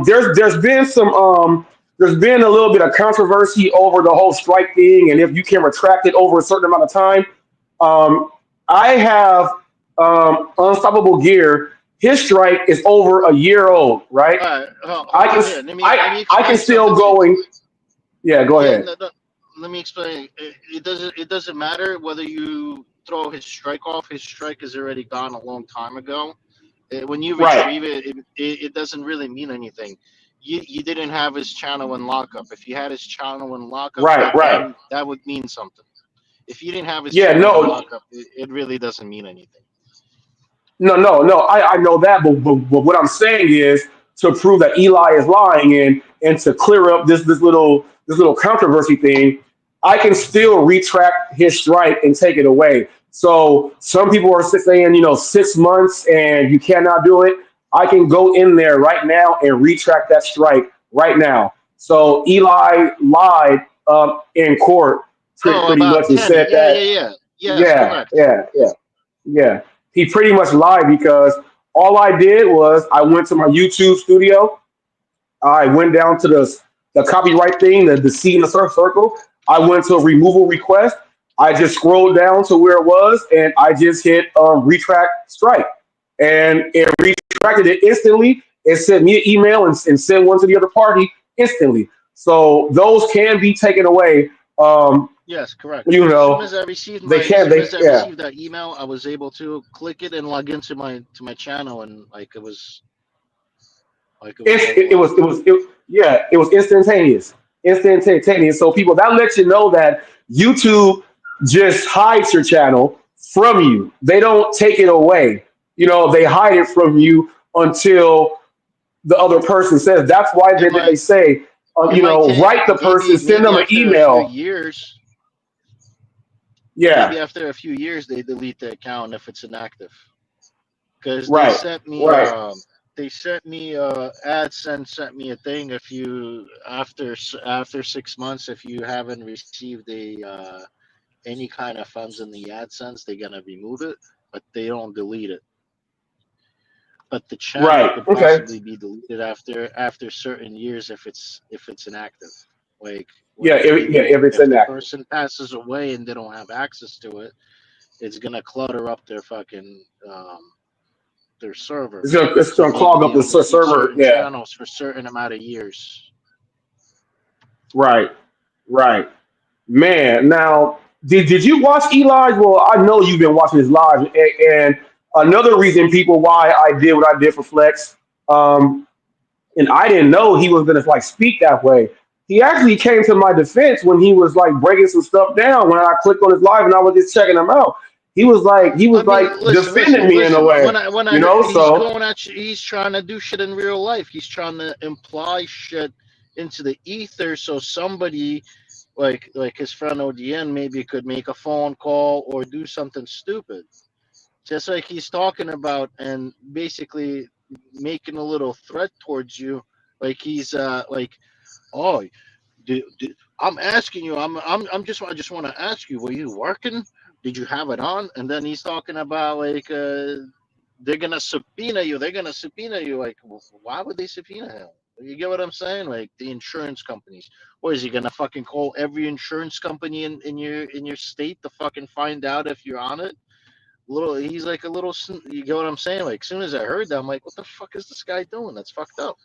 There's been some there's been a little bit of controversy over the whole strike thing, and if you can retract it over a certain amount of time. I have Unstoppable Gear. His strike is over a year old, right? I can still going. Yeah, go ahead. Let me explain. It doesn't matter whether you throw his strike off. His strike is already gone a long time ago. When you retrieve it doesn't really mean anything. You didn't have his channel in lockup. If you had his channel in lockup, that would mean something. If you didn't have his channel in lockup, it really doesn't mean anything. No. I know that, but what I'm saying is to prove that Eli is lying and to clear up this little controversy thing, I can still retract his strike and take it away. So some people are saying 6 months and you cannot do it. I can go in there right now and retract that strike right now. So Eli lied in court pretty much and said that. Yeah. He pretty much lied because all I did was I went to my YouTube studio. I went down to the copyright thing, the C in the circle. I went to a removal request. I just scrolled down to where it was, and I just hit retract strike. And it retracted it instantly. It sent me an email and sent one to the other party instantly. So those can be taken away Yes, correct. You As know, soon as I received they can't. They yeah. received that email, I was able to click it and log into my channel, and like it was It was instantaneous. So people, that lets you know that YouTube just hides your channel from you. They don't take it away. You know, they hide it from you until the other person says. That's why they say, you know, write the person, send them an email. Yeah. Maybe after a few years, they delete the account if it's inactive. Because Right. they sent me AdSense sent me a thing if you after 6 months, if you haven't received any kind of funds in the AdSense, they're gonna remove it, but they don't delete it. But the channel could possibly be deleted after certain years if it's inactive. Like if it's if inactive. the person passes away and they don't have access to it, it's gonna clutter up their fucking their server. It's gonna clog up the server. Yeah. Channels for a certain amount of years. Right. Man, now did you watch Eli's? Well, I know you've been watching his live, and another reason people why I did what I did for Flex, and I didn't know he was gonna like speak that way. He actually came to my defense when he was like breaking some stuff down when I clicked on his live and I was just checking him out. He was defending me in a way. You know, he's trying to do shit in real life. He's trying to imply shit into the ether so somebody like his friend ODN maybe could make a phone call or do something stupid. Just like he's talking about and basically making a little threat towards you. Like he's oh, I'm asking you. I just want to ask you. Were you working? Did you have it on? And then he's talking about like they're gonna subpoena you. They're gonna subpoena you. Like, why would they subpoena him? You get what I'm saying? Like the insurance companies. What is he gonna fucking call every insurance company in your state to fucking find out if you're on it? He's like a little. You get what I'm saying? Like, as soon as I heard that, I'm like, what the fuck is this guy doing? That's fucked up.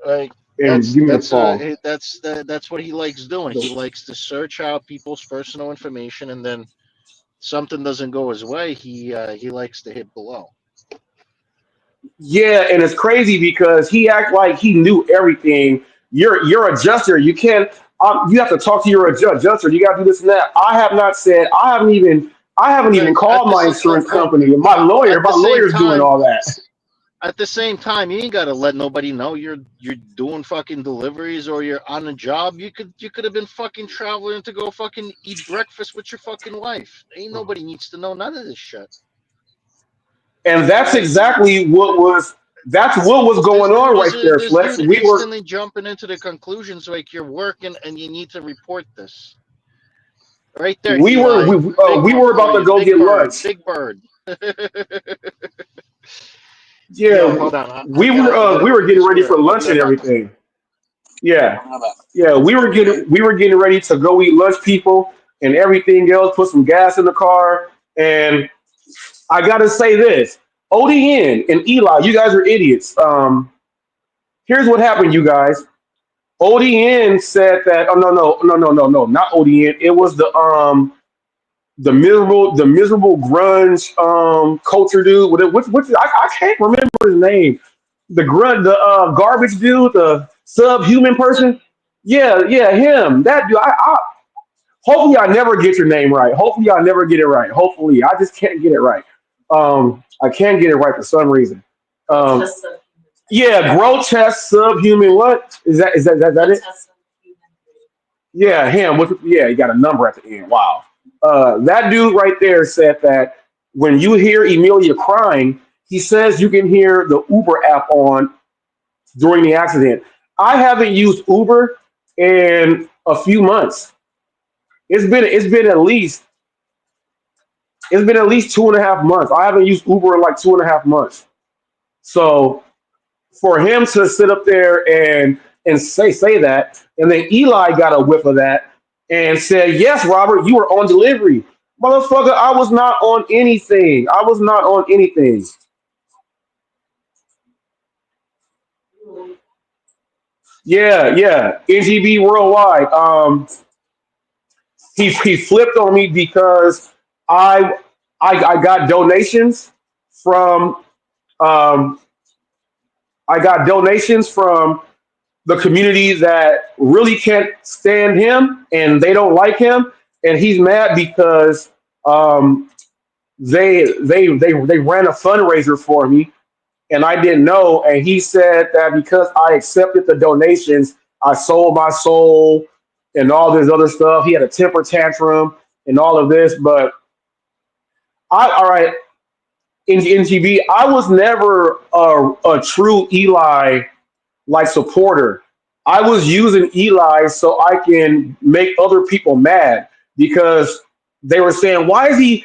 Like that's what he likes doing. He likes to search out people's personal information, and then something doesn't go his way. He likes to hit below. Yeah, and it's crazy because he act like he knew everything. You're adjuster. You can't. You have to talk to your adjuster. You got to do this and that. I have not said. I haven't even called my insurance company. My lawyer's doing all that. At the same time, you ain't gotta let nobody know you're doing fucking deliveries or you're on a job. You could have been fucking traveling to go fucking eat breakfast with your fucking wife. Ain't nobody needs to know none of this shit. And that's exactly what was going on right there, Flex. We were instantly jumping into the conclusions like you're working and you need to report this. Right there. We were about to go get lunch. Big Bird. Yeah, we were getting ready for lunch and everything. Yeah, we were getting ready to go eat lunch, people, and everything else. Put some gas in the car, and I gotta say this: ODN and Eli, you guys are idiots. Here's what happened, you guys. ODN said that. Oh no, not ODN. It was the miserable grunge culture dude. Which I can't remember his name. The garbage dude, the subhuman person. Yeah, him. That dude. Hopefully I never get your name right. Hopefully I never get it right. Hopefully I just can't get it right. I can't get it right for some reason. Yeah, grotesque subhuman. What is that? Is that it? Yeah, him. Yeah, he got a number at the end. Wow. That dude right there said that when you hear Emilia crying, he says you can hear the Uber app on during the accident. I haven't used Uber in a few months. It's been at least 2.5 months. I haven't used Uber in like 2.5 months. So for him to sit up there and say that, and then Eli got a whiff of that and said, yes, Robert, you were on delivery. Motherfucker, I was not on anything. Yeah. NGB Worldwide. He flipped on me because I got donations from the community that really can't stand him and they don't like him, and he's mad because they ran a fundraiser for me and I didn't know, and he said that because I accepted the donations, I sold my soul and all this other stuff. He had a temper tantrum and all of this, but all right, in NGB, I was never a true Eli like supporter. I was using Eli so I can make other people mad because they were saying, why is he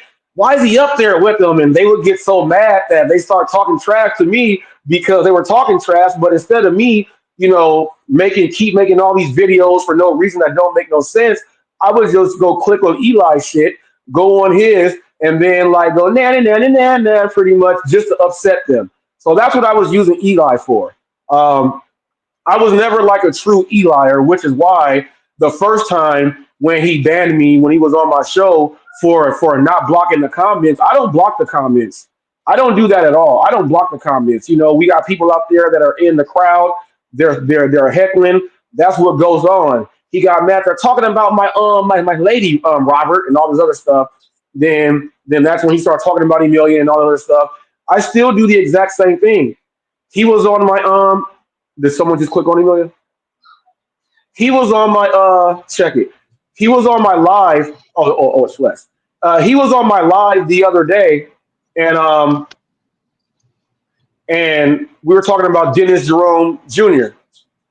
up there with them? And they would get so mad that they start talking trash to me because they were talking trash. But instead of me, keep making all these videos for no reason that don't make no sense, I would just go click on Eli shit, go on his, and then like go na pretty much just to upset them. So that's what I was using Eli for. I was never like a true Elier, which is why the first time when he banned me when he was on my show for not blocking the comments, I don't block the comments. I don't do that at all. I don't block the comments. We got people out there that are in the crowd. They're heckling. That's what goes on. He got mad. They're talking about my lady Robert and all this other stuff. Then that's when he started talking about Emilia and all that other stuff. I still do the exact same thing. He was on my Did someone just click on Emilia? He was on my check it. He was on my live. Oh, it's less. He was on my live the other day, and we were talking about Dennis Jerome Jr.,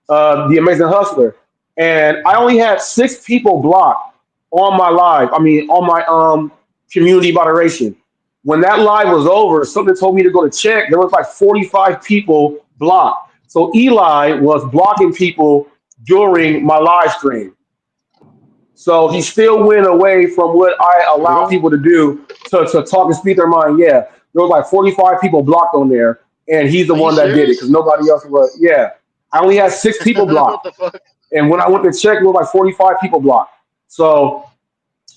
the Amazing Hustler, and I only had 6 people blocked on my live. I mean, on my community moderation. When that live was over, something told me to go to check. There was like 45 people blocked. So Eli was blocking people during my live stream. So he still went away from what I allow people to do to talk and speak their mind. Yeah, there was like 45 people blocked on there, and he's the one that did it because nobody else was. Yeah, I only had 6 people blocked, and when I went to check, there was like 45 people blocked. So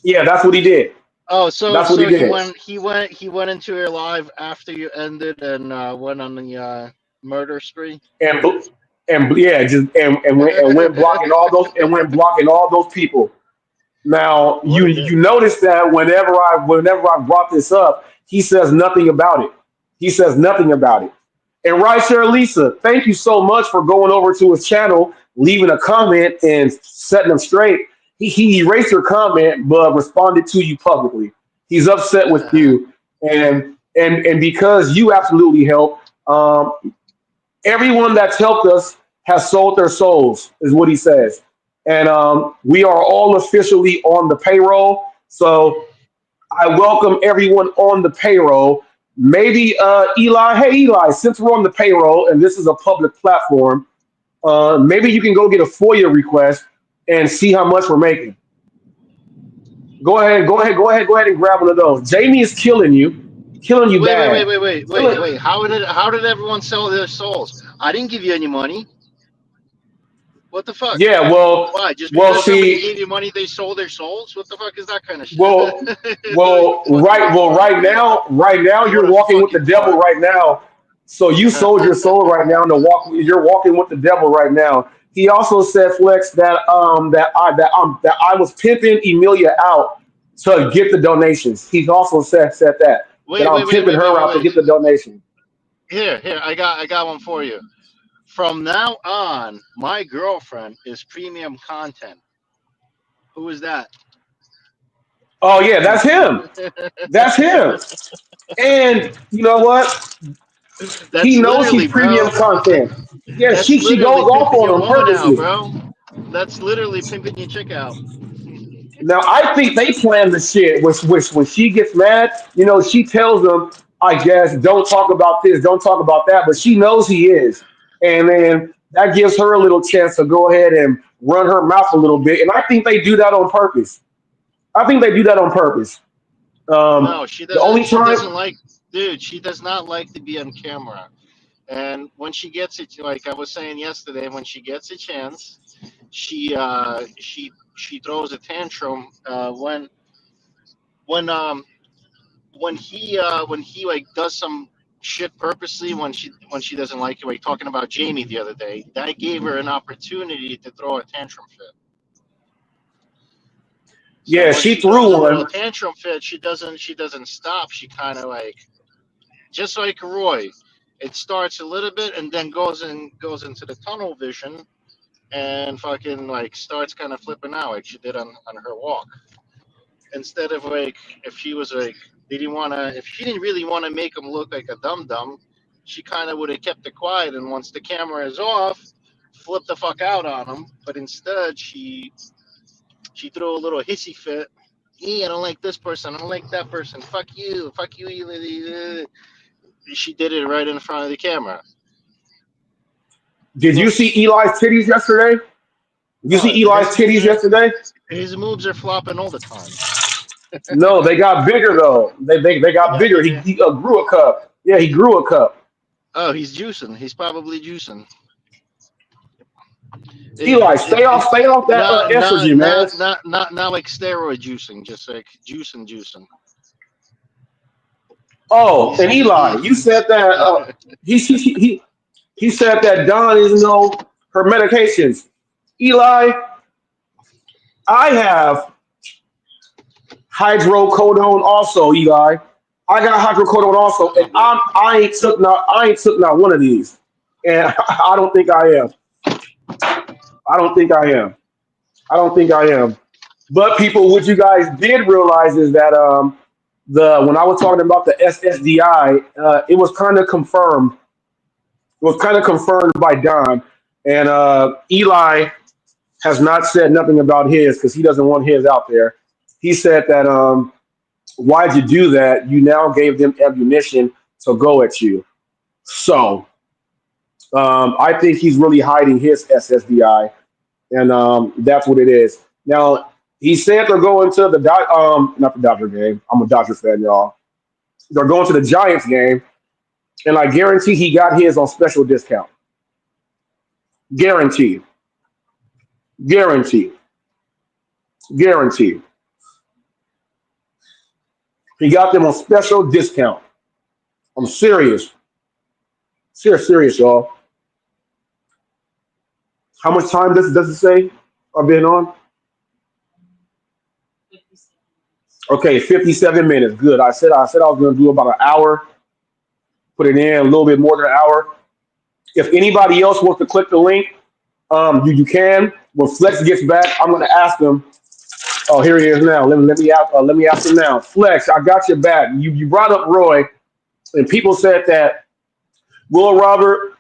yeah, that's what he did. Oh, so that's what he did. He went into your live after you ended and went on the murder spree. And went blocking all those people. Now you notice that whenever I brought this up, he says nothing about it. And right there, Lisa, thank you so much for going over to his channel, leaving a comment and setting him straight. He erased your comment but responded to you publicly. He's upset with you, and because you absolutely helped. Everyone that's helped us has sold their souls, is what he says. And we are all officially on the payroll. So I welcome everyone on the payroll. Maybe Eli, since we're on the payroll and this is a public platform, maybe you can go get a FOIA request and see how much we're making. Go ahead and grab one of those. Jamie is killing you bad. Wait. How did everyone sell their souls? I didn't give you any money. What the fuck? Yeah, well, why? Just because somebody gave you money, they sold their souls? What the fuck is that kind of shit? Right now you're walking with the devil right now. So you sold your soul right now you're walking with the devil right now. He also said, Flex, that I was pimping Emilia out to get the donations. He's also said that. I'm pimping her out to get the donation. Here, I got one for you. From now on, my girlfriend is premium content. Who is that? Oh yeah, that's him. That's him. And you know what? He knows he's premium content. Yeah, she goes off on purpose, bro. That's literally pimping your chick out. Now I think they plan the shit. Which when she gets mad, she tells them, I guess, don't talk about this, don't talk about that. But she knows he is. And then that gives her a little chance to go ahead and run her mouth a little bit. And I think they do that on purpose. No, she doesn't. She does not like to be on camera. And when she gets it, like I was saying yesterday, when she gets a chance, she throws a tantrum when he like does some shit purposely when she doesn't like it. Like talking about Jamie the other day, that gave her an opportunity to throw a tantrum fit. Yeah, So she throws threw a little one. tantrum fit. She doesn't stop. She kind of like, just like Roy, it starts a little bit and then goes into the tunnel vision and fucking like starts kind of flipping out like she did on her walk. Instead of like, if she was like, if she didn't really want to make him look like a dum-dum, she kind of would have kept it quiet, and once the camera is off, flip the fuck out on him. But instead, she threw a little hissy fit. I don't like this person. I don't like that person. Fuck you. She did it right in front of the camera. Did you see Eli's titties yesterday? You see Eli's titties yesterday? His moves are flopping all the time. No, they got bigger though. They got bigger. He grew a cup. Yeah, he grew a cup. Oh, he's juicing. He's probably juicing. Eli, stay off that estrogen, man. Not like steroid juicing, just like juicing. Oh, and Eli, you said that he said that Don doesn't know her medications. Eli, I have hydrocodone also, Eli. I got hydrocodone also, and I ain't took not one of these, and I don't think I am. But people, what you guys did realize is that when I was talking about the SSDI, it was kind of confirmed. It was kind of confirmed by Don, and Eli has not said nothing about his because he doesn't want his out there. He said that why'd you do that? You now gave them ammunition to go at you. So I think he's really hiding his SSDI, and that's what it is. Now, he said they're going to the not the Dodger game. I'm a Dodger fan, y'all. They're going to the Giants game, and I guarantee he got his on special discount. Guaranteed. He got them on special discount. I'm serious. Serious, y'all. How much time does it say I've been on? Okay, 57 minutes. Good. I said I was going to do about an hour. Put it in a little bit more than an hour. If anybody else wants to click the link, you can. When Flex gets back, I'm going to ask him. Oh, here he is now. Let me ask him now. Flex, I got your back. You brought up Roy, and people said that Will Robert,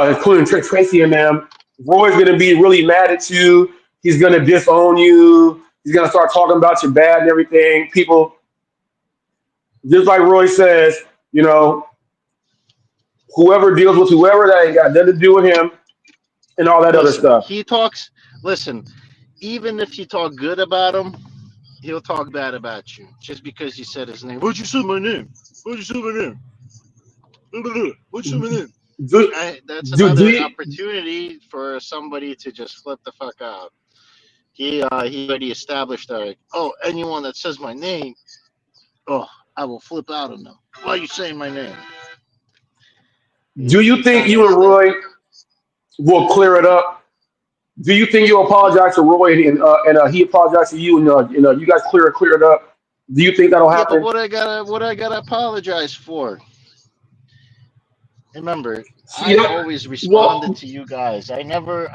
including Tracy and them, Roy's going to be really mad at you. He's going to disown you. He's going to start talking about your bad and everything. People, just like Roy says, you know, whoever deals with whoever, that ain't got nothing to do with him and all that other stuff. He talks, listen, even if you talk good about him, he'll talk bad about you just because you said his name. Why'd you say my name? That's another opportunity for somebody to just flip the fuck out. He already established that, like, oh, anyone that says my name, oh, I will flip out on them. Why are you saying my name? Do you think you and Roy will clear it up? Do you think you'll apologize to Roy and he apologized to you and you guys clear it up? Do you think that'll happen? Yeah, but what I gotta apologize for? Remember, I always responded to you guys. I never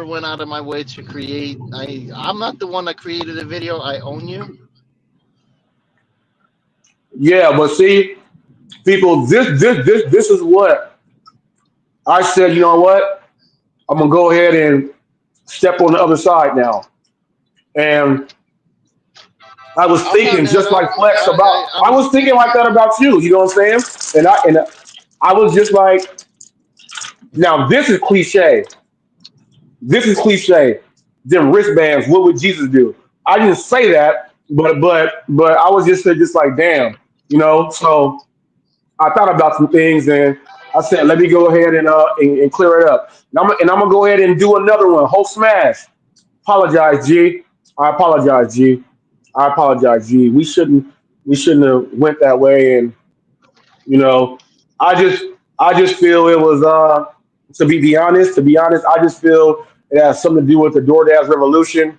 went out of my way to create. I'm not the one that created a video. I own you. Yeah, but see, people, this is what I said. You know what? I'm gonna go ahead and step on the other side now. And I was thinking just like Flex about. I was thinking like that about you. You know what I'm saying? And I was just like, now this is cliche. Them wristbands. What would Jesus do? I didn't say that, but I was just like, damn, you know. So I thought about some things, and I said, let me go ahead and clear it up. And I'm gonna go ahead and do another one. Whole smash. Apologize, G. I apologize, G. I apologize, G. We shouldn't have went that way. And you know, I just feel it was to be honest, I just feel it has something to do with the DoorDash revolution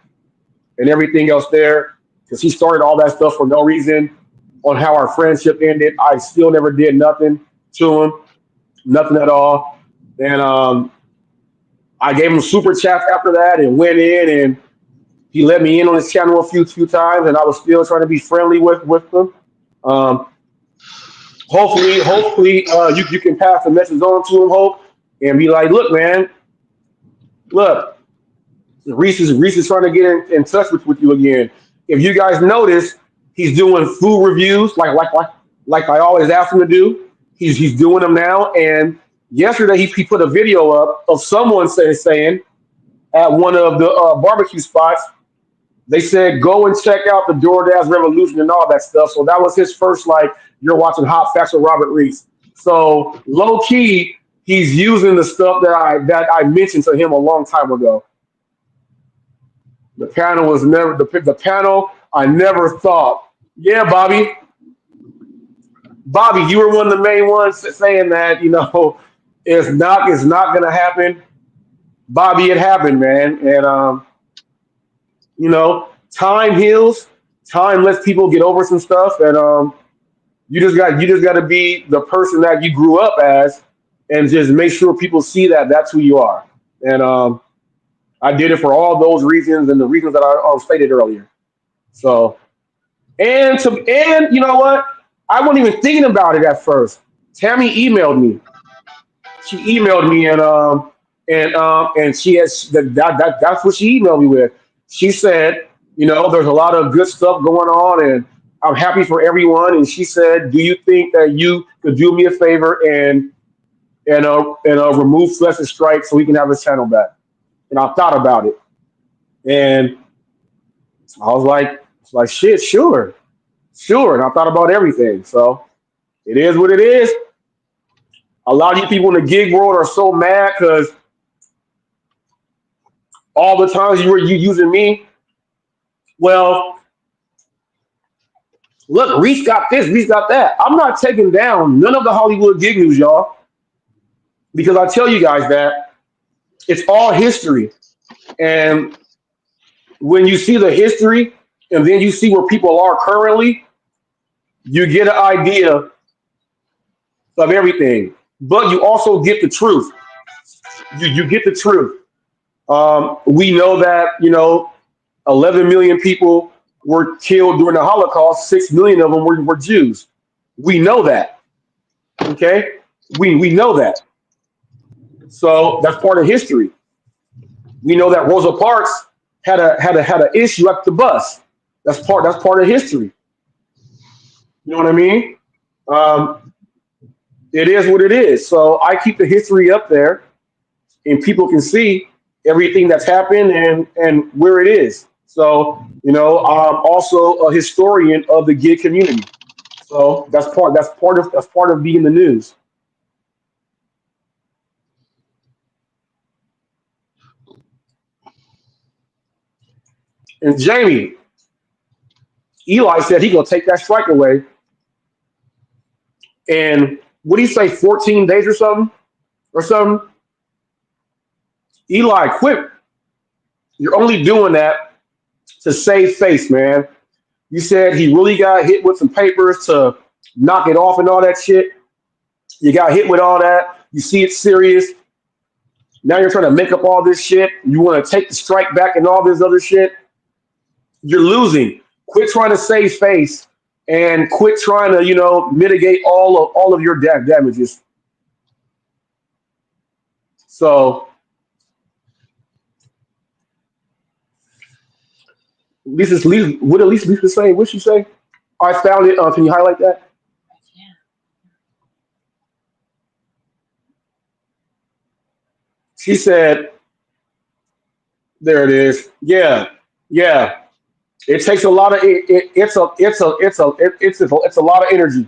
and everything else there. Because he started all that stuff for no reason. On how our friendship ended, I still never did nothing to him, nothing at all. And I gave him super chats after that and went in, and he let me in on his channel a few times, and I was still trying to be friendly with him. Hopefully, you can pass the message on to him, Hope, and be like, look, man, look, Reese is trying to get in touch with you again. If you guys notice, he's doing food reviews like I always ask him to do. He's doing them now. And yesterday he put a video up of someone saying at one of the barbecue spots, they said, go and check out the DoorDash revolution and all that stuff. So that was his first, like, you're watching Hot Facts with Robert Reese. So low key, he's using the stuff that I mentioned to him a long time ago. The panel was never the panel. I never thought. Yeah, Bobby, you were one of the main ones saying that, you know, it's not going to happen. Bobby, it happened, man. And, you know, time heals. Time lets people get over some stuff. And you just got to be the person that you grew up as and just make sure people see that that's who you are. And I did it for all those reasons and the reasons that I stated earlier. So, and you know what? I wasn't even thinking about it at first. Tammy emailed me. She emailed me and she has that's what she emailed me with. She said, you know, there's a lot of good stuff going on and I'm happy for everyone. And she said, do you think that you could do me a favor and remove Flesh and Strike so we can have his channel back? And I thought about it. And I was like shit, sure. And I thought about everything. So it is what it is. A lot of you people in the gig world are so mad because all the times you using me. Well, look, Reese got this, Reese got that. I'm not taking down none of the Hollywood gig news, y'all. Because I tell you guys that it's all history. And when you see the history and then you see where people are currently, you get an idea of everything. But you also get the truth. You get the truth. We know that, you know, 11 million people were killed during the Holocaust. 6 million of them were Jews. We know that. Okay? We know that. So that's part of history. We know that Rosa Parks had an issue at the bus. That's part of history. You know what I mean? It is what it is. So I keep the history up there, and people can see everything that's happened and where it is. So, you know, I'm also a historian of the gig community. So that's part of being in the news. And Jamie, Eli said he gonna take that strike away. And what do you say, 14 days or something? Eli, quit. You're only doing that to save face, man. You said he really got hit with some papers to knock it off and all that shit. You got hit with all that. You see it's serious. Now you're trying to make up all this shit. You want to take the strike back and all this other shit. You're losing. Quit trying to save face and quit trying to, you know, mitigate all of your damages. So what at least Lisa say? What'd she say? I found it. Can you highlight that? She said, there it is. Yeah. It takes a lot of it's a lot of energy.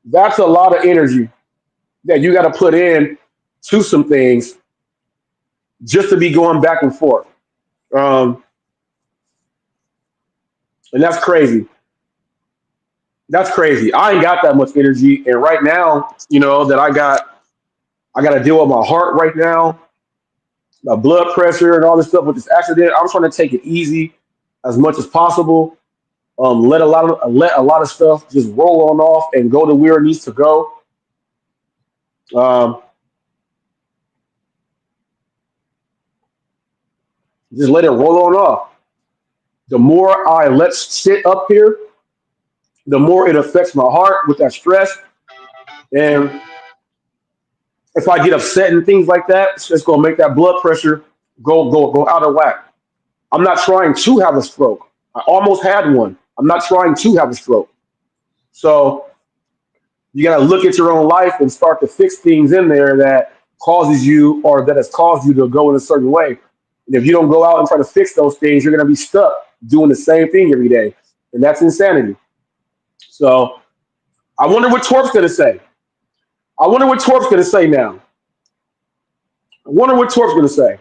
That's a lot of energy. that you got to put in to some things just to be going back and forth. And that's crazy. That's crazy. I ain't got that much energy. And right now, you know, that I got to deal with my heart right now, my blood pressure and all this stuff with this accident. I'm trying to take it easy as much as possible. Let a lot of stuff just roll on off and go to where it needs to go. Just let it roll on off. The more I let sit up here, the more it affects my heart with that stress. And if I get upset and things like that, it's just gonna make that blood pressure go out of whack. I'm not trying to have a stroke. I almost had one. I'm not trying to have a stroke. So you gotta look at your own life and start to fix things in there that causes you or that has caused you to go in a certain way. And if you don't go out and try to fix those things, you're gonna be stuck doing the same thing every day. And that's insanity. So I wonder what Twerp's gonna say. I wonder what Twerp's gonna say now. I wonder what Twerp's gonna say.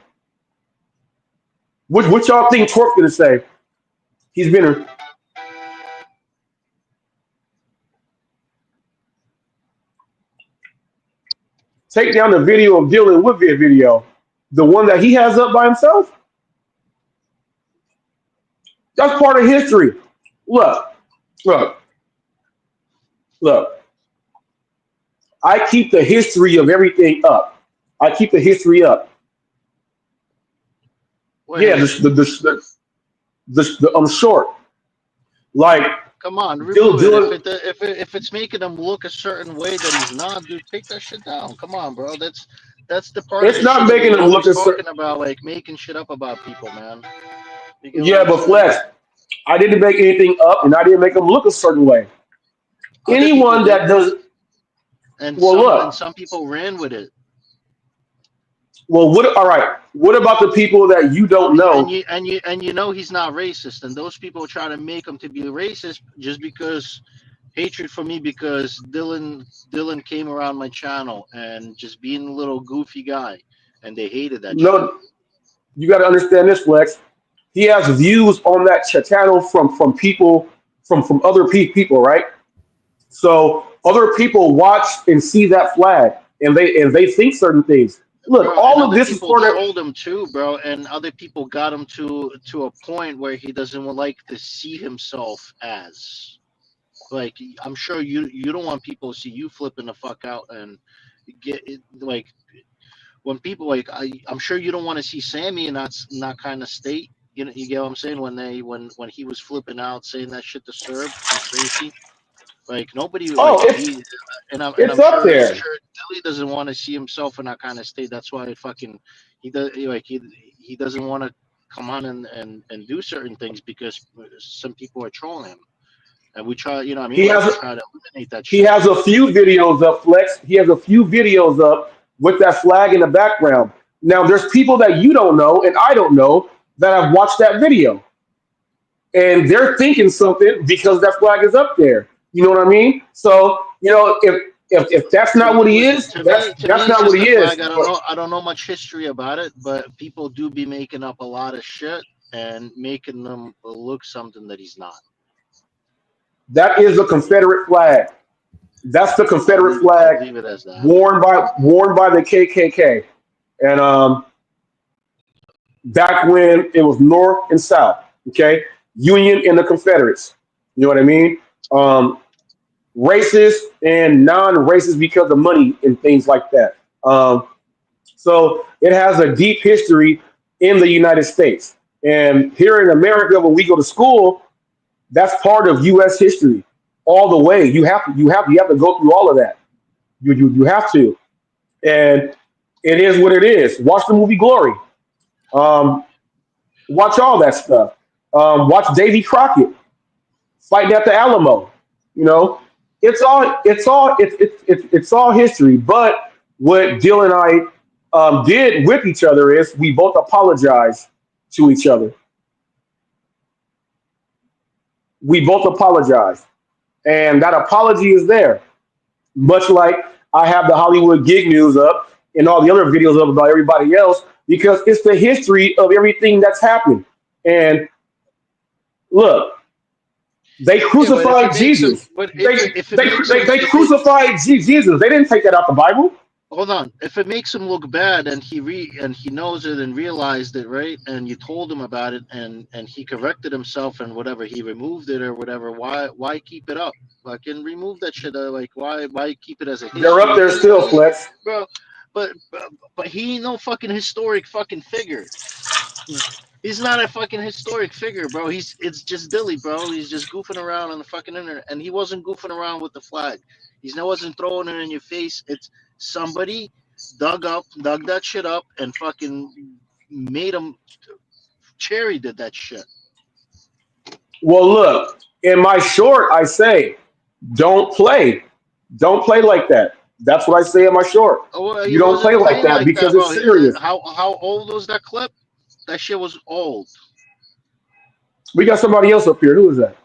What y'all think Twerp's gonna say? He's been take down the video of Dylan Woodvid video, the one that he has up by himself. That's part of history. Look. I keep the history of everything up. I keep the history up. Wait, yeah, I'm short. Like, come on, remove it. If it's making him look a certain way that he's not, dude, take that shit down. Come on, bro. That's the part. It's of not making him look a certain. Talking about like making shit up about people, man. Yeah, but Flex, I didn't make anything up, and I didn't make him look a certain way. Anyone that does, and some people ran with it. Well, all right. What about the people that you don't know? And you know he's not racist, and those people try to make him to be racist just because hatred for me because Dylan came around my channel and just being a little goofy guy, and they hated that. No, you got to understand this, Flex. He has views on that channel from people from other people, right? So other people watch and see that flag, and they think certain things. Look, bro, all of this is for that. Told him too, bro, and other people got him to a point where he doesn't like to see himself as. Like, I'm sure you don't want people to see you flipping the fuck out and get it. Like, when people like, I'm sure you don't want to see Sammy in that kind of state. You know, you get what I'm saying? When he was flipping out, saying that shit to Serb and Tracy. Like, nobody. Oh, like, it's I'm up sure, there. I'm sure Dilly doesn't want to see himself in that kind of state. That's why he doesn't want to come on and do certain things because some people are trolling him. And we try, you know, what I mean, try to eliminate that. He has a few videos up, Flex. He has a few videos up with that flag in the background. Now, there's people that you don't know and I don't know that have watched that video, and they're thinking something because that flag is up there. You know what I mean? So, you know, if that's not what he is, that's not what he is. I don't know much history about it, but people do be making up a lot of shit and making them look something that he's not. That is the Confederate flag. That's the Confederate flag worn by the KKK, and back when it was North and South. Okay, Union and the Confederates. You know what I mean? Racist and non-racist because of money and things like that. So it has a deep history in the United States. And here in America, when we go to school, that's part of U.S. history all the way. You have to go through all of that. You have to. And it is what it is. Watch the movie Glory. Watch all that stuff. Watch Davy Crockett fighting at the Alamo. You know, it's all history. But what Dylan and I did with each other is we both apologized to each other. We both apologized, and that apology is there. Much like I have the Hollywood Gig News up and all the other videos up about everybody else because it's the history of everything that's happened. And look, they crucified Jesus. They crucified Jesus. They didn't take that out the Bible. Hold on. If it makes him look bad and he knows it and realized it, right? And you told him about it and he corrected himself and whatever, he removed it or whatever. Why keep it up? Fucking remove that shit. Like why keep it as a history? They're up there still, Flex. Bro, but he ain't no fucking historic fucking figure. He's not a fucking historic figure, bro. It's just Billy, bro. He's just goofing around on the fucking internet, and he wasn't goofing around with the flag. He wasn't throwing it in your face. It's somebody dug that shit up, and fucking made him. Cherry did that shit. Well, look, in my short, I say, don't play like that. That's what I say in my short. Oh, well, you don't play like that because it's serious. How old was that clip? That shit was old. We got somebody else up here. Who is that?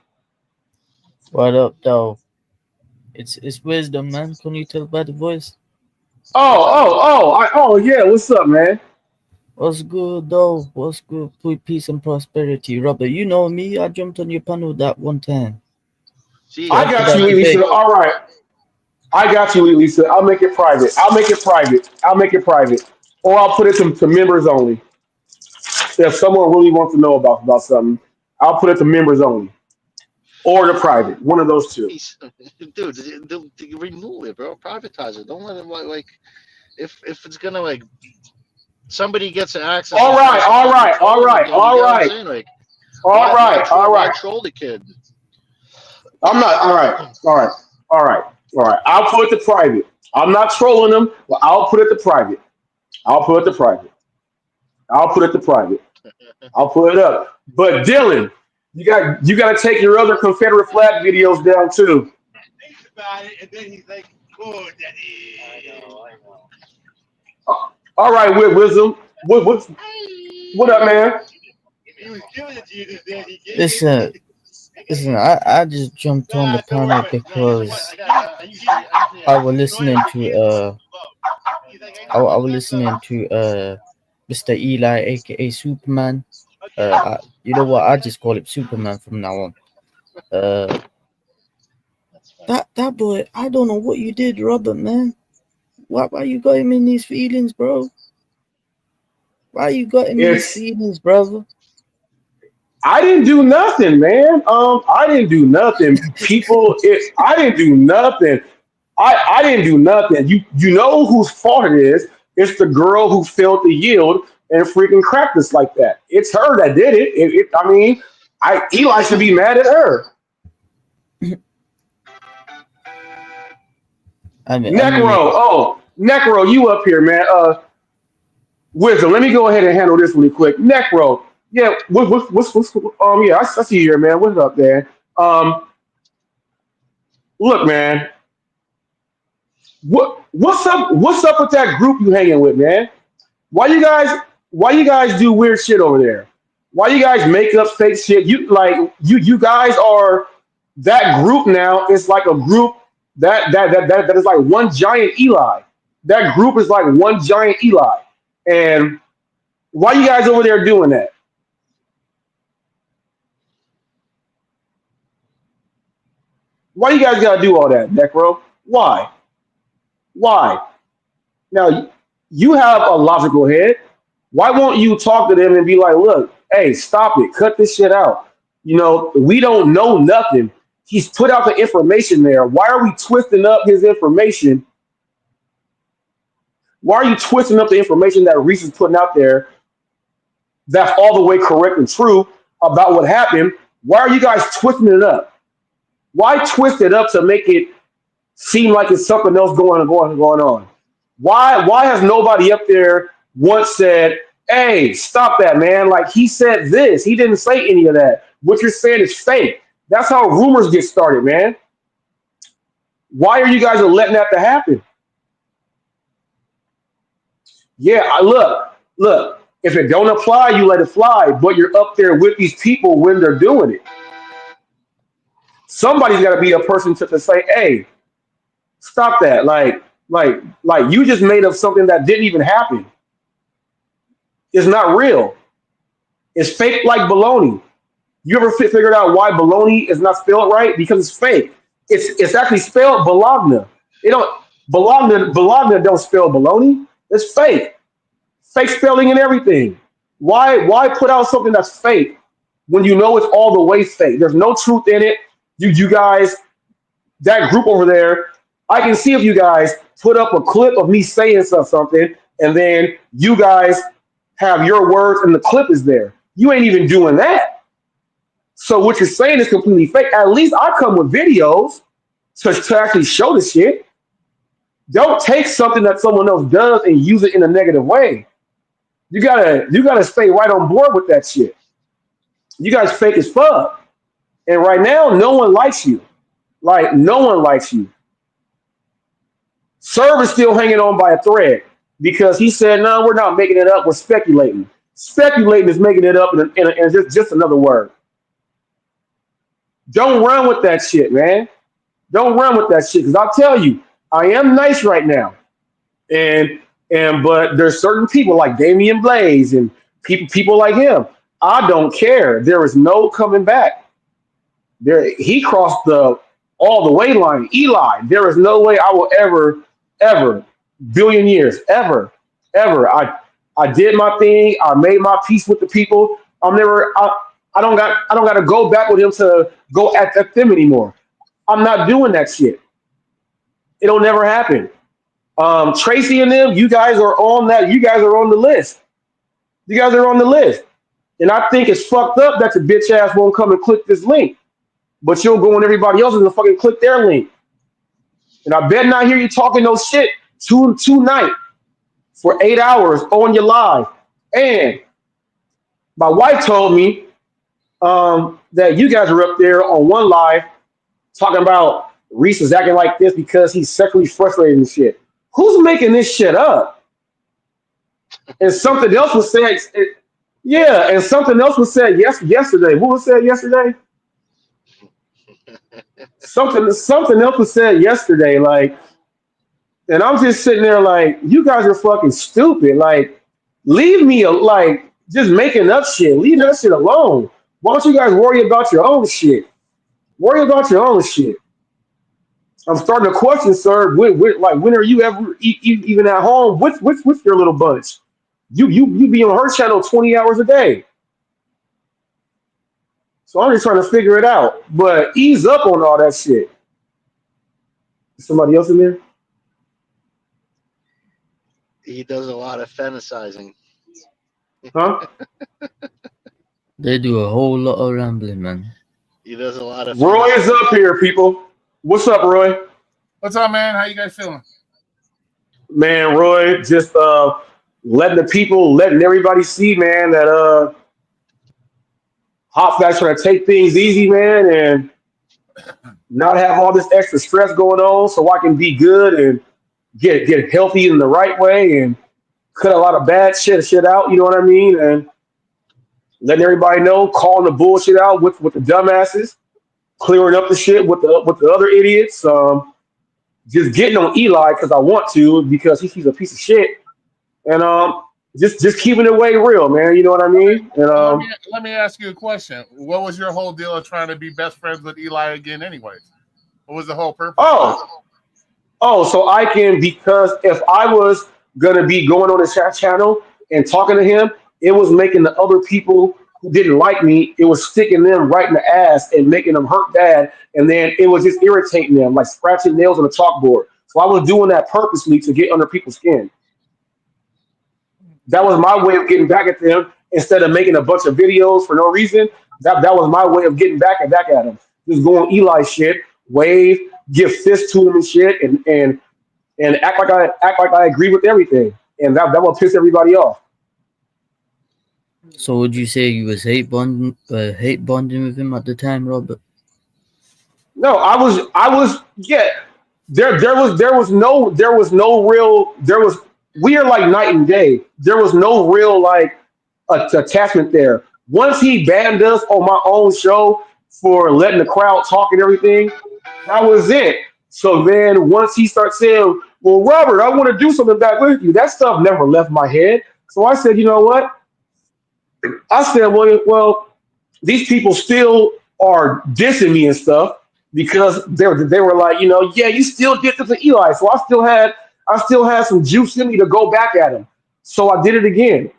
What up, though? It's Wisdom, man. Can you tell by the voice? Oh, yeah. What's up, man? What's good, though? What's good? Peace and prosperity. Robert, you know me. I jumped on your panel that one time. I got you, Elisa. All right. I got you, Elisa. I'll make it private. Or I'll put it to members only. If someone really wants to know about something, I'll put it to members only. Or the private. One of those two. Dude, remove it, bro. Privatize it. Don't let him like if it's gonna like somebody gets access. All right. Troll the kid. I'm not. All right. I'll put it to private. I'm not trolling them, but I'll put it to private. I'll put it up. But Dylan, you got to take your other Confederate flag videos down too. Thinks about it, and then he's like, "Oh, daddy." I know. All right, Wisdom. What up, man? Listen. I just jumped on the panel because I was listening to Mr. Eli, aka Superman. You know what? I just call him Superman from now on. That boy, I don't know what you did, Robert, man. Why you got him in these feelings, bro? Why you got him in these feelings, brother? I didn't do nothing, man. I didn't do nothing. I didn't do nothing. I didn't do nothing. You know whose fault it is. It's the girl who failed to yield and freaking cracked us like that. It's her that did it. Eli should be mad at her. Necro, you up here, man. Wisdom, let me go ahead and handle this really quick. Necro, yeah, what's I see you here, man. What's up, man? Look, man. What's up with that group you hanging with, man? Why you guys do weird shit over there? Why you guys make up fake shit? You guys are that group now. It's like a group that is like one giant Eli. That group is like one giant Eli. And why you guys over there doing that? Why you guys gotta do all that, Necro? Why? Now, you have a logical head. Why won't you talk to them and be like, look, hey, stop it. Cut this shit out. We don't know nothing. He's put out the information there. Why are we twisting up his information? Why are you twisting up the information that Reese is putting out there that's all the way correct and true about what happened? Why are you guys twisting it up? Why twist it up to make it seem like it's something else going on? Why has nobody up there once said, hey, stop that, man? Like, he said this. He didn't say any of that. What you're saying is fake. That's how rumors get started, man. Why are you guys letting that to happen? Yeah, look. If it don't apply, you let it fly. But you're up there with these people when they're doing it. Somebody's got to be a person to say, hey, stop that. Like, Like you just made up something that didn't even happen. It's not real. It's fake like baloney. You ever figured out why baloney is not spelled right? Because it's fake. It's actually spelled Bologna. It don't Bologna don't spell baloney. It's fake. Fake spelling and everything. Why put out something that's fake when you know it's all the way fake? There's no truth in it. You guys, that group over there, I can see if you guys put up a clip of me saying something, and then you guys have your words and the clip is there. You ain't even doing that. So what you're saying is completely fake. At least I come with videos to actually show the shit. Don't take something that someone else does and use it in a negative way. You gotta stay right on board with that shit. You guys fake as fuck. And right now, no one likes you. Like, no one likes you. Serv is still hanging on by a thread because he said, no, we're not making it up. We're speculating. Speculating is making it up and just another word. Don't run with that shit, man. Don't run with that shit. Because I'll tell you, I am nice right now. But there's certain people like Damian Blaze and people like him. I don't care. There is no coming back. He crossed all the way line. Eli, there is no way I will ever, billion years, ever. I did my thing. I made my peace with the people. I don't got to go back with him to go at them anymore. I'm not doing that shit. It'll never happen. Tracy and them, you guys are on that. You guys are on the list. You guys are on the list. And I think it's fucked up that your bitch ass won't come and click this link. But you'll go on everybody else and fucking click their link. And I bet not hear you talking no shit tonight for 8 hours on your live. And my wife told me that you guys are up there on one live talking about Reese is acting like this because he's sexually frustrated and shit. Who's making this shit up? And something else was said. Yeah, and something else was said yesterday. What was said yesterday? Something else was said yesterday. Like, and I'm just sitting there like, you guys are fucking stupid. Like, leave me just making up shit. Leave that shit alone. Why don't you guys worry about your own shit? Worry about your own shit. I'm starting to question, sir. When are you ever even at home with your little bunch? You be on her channel 20 hours a day. So I'm just trying to figure it out. But ease up on all that shit. Somebody else in there? He does a lot of fantasizing. Huh? They do a whole lot of rambling, man. He does a lot of. Roy is up here, people. What's up, Roy? What's up, man? How you guys feeling? Man, Roy, just letting everybody see, man, that Hot Facts trying to take things easy, man, and not have all this extra stress going on, so I can be good and get healthy in the right way and cut a lot of bad shit out. You know what I mean? And letting everybody know, calling the bullshit out with the dumbasses, clearing up the shit with the other idiots. Just getting on Eli because I want to, because he's a piece of shit, and just keeping it way real, man. You know what I mean? And let me ask you a question. What was your whole deal of trying to be best friends with Eli again, anyways? What was the whole purpose? So I can, because if I was gonna be going on his channel and talking to him, it was making the other people who didn't like me, it was sticking them right in the ass and making them hurt bad, and then it was just irritating them, like scratching nails on a chalkboard. So I was doing that purposely to get under people's skin. That was my way of getting back at them instead of making a bunch of videos for no reason. That was my way of getting back at them. Just going Eli shit, wave, give fists to them and shit, and act like I agree with everything, and that will piss everybody off. So would you say you was hate bonding with him at the time, Robert? No, I was yeah. There was no real. We are like night and day. There was no real like attachment there. Once he banned us on my own show for letting the crowd talk and everything, that was it. So then once he starts saying well, Robert, I want to do something back with you. That stuff never left my head. So I said, you know what? I said, well, these people still are dissing me and stuff because they were like, yeah, you still did this to Eli. So I still had some juice in me to go back at him. So I did it again.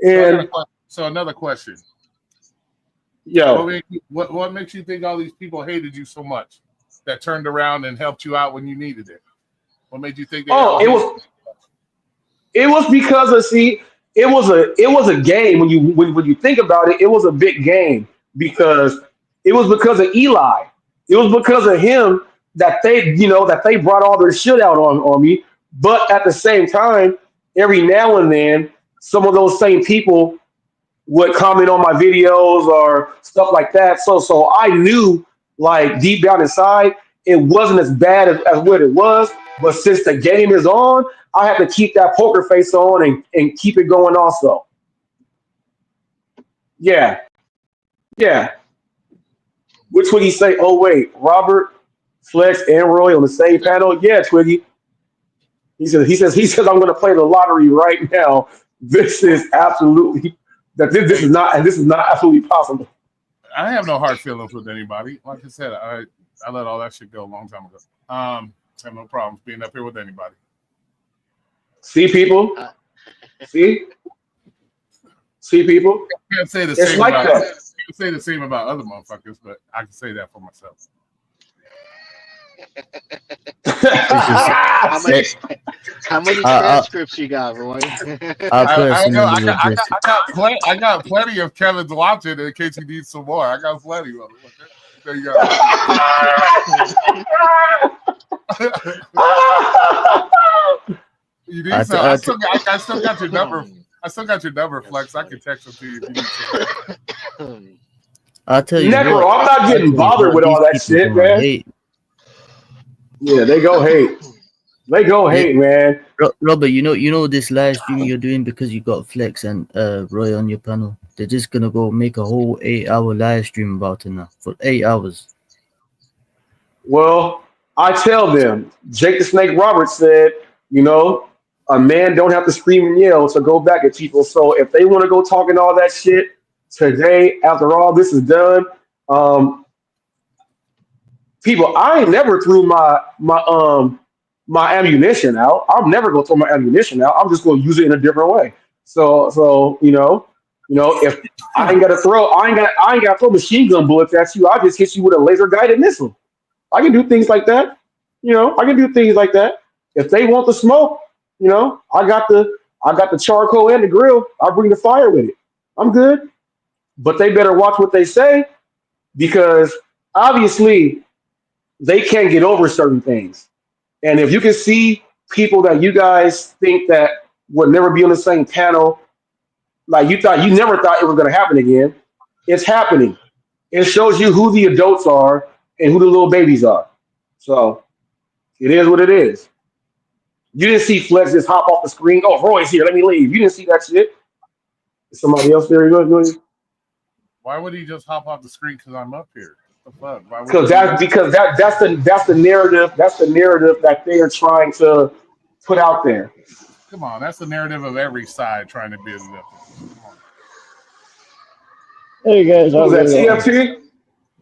And so another question. Yo, what makes you think all these people hated you so much that turned around and helped you out when you needed it? What made you think? It was because of it was a game when you think about it. It was a big game because it was because of Eli. It was because of him that they brought all their shit out on me. But at the same time, every now and then, some of those same people would comment on my videos or stuff like that. So I knew, like, deep down inside, it wasn't as bad as what it was. But since the game is on, I have to keep that poker face on and keep it going also. Yeah. What Twiggy say? Oh, wait, Robert, Flex, and Roy on the same panel? Yeah, Twiggy. He says I'm going to play the lottery right now. This is absolutely this is not absolutely possible. I have no hard feelings with anybody. Like I said, I let all that shit go a long time ago. I have no problems being up here with anybody. See, people? See, people? I can't say the it's same like about, that. I can't say the same about other motherfuckers, but I can say that for myself. How many transcripts you got, Roy? I got plenty of Kevin's watching in case you need some more. I got plenty of them. There you go. You need some? I still got your number. I still got your number, Flex. I can text them to you if you need some. I'll tell you. Necro, I'm not getting bothered with all that shit, man. Hate. Yeah, they go hate. They go hate, man. Robert, you know this live stream you're doing because you got Flex and Roy on your panel. They're just gonna go make a whole 8-hour live stream about it now for 8 hours. Well, I tell them, Jake the Snake Roberts said, a man don't have to scream and yell to go back at people. So if they want to go talking all that shit today, after all this is done, people, I ain't never threw my ammunition out. I'm never gonna throw my ammunition out. I'm just gonna use it in a different way. So if I ain't gotta throw machine gun bullets at you. I just hit you with a laser guided missile. I can do things like that. I can do things like that. If they want the smoke, I got the charcoal and the grill. I'll bring the fire with it. I'm good. But they better watch what they say because obviously they can't get over certain things. And if you can see people that you guys think that would never be on the same panel, like you never thought it was going to happen again, it's happening. It shows you who the adults are and who the little babies are. So it is what it is. You didn't see Flex just hop off the screen. Oh, Roy's here. Let me leave. You didn't see that shit. Is somebody else there? Why would he just hop off the screen because I'm up here? Because that's the narrative. That's the narrative that they are trying to put out there. Come on, that's the narrative of every side trying to build it up. Hey guys, what was that, TFT?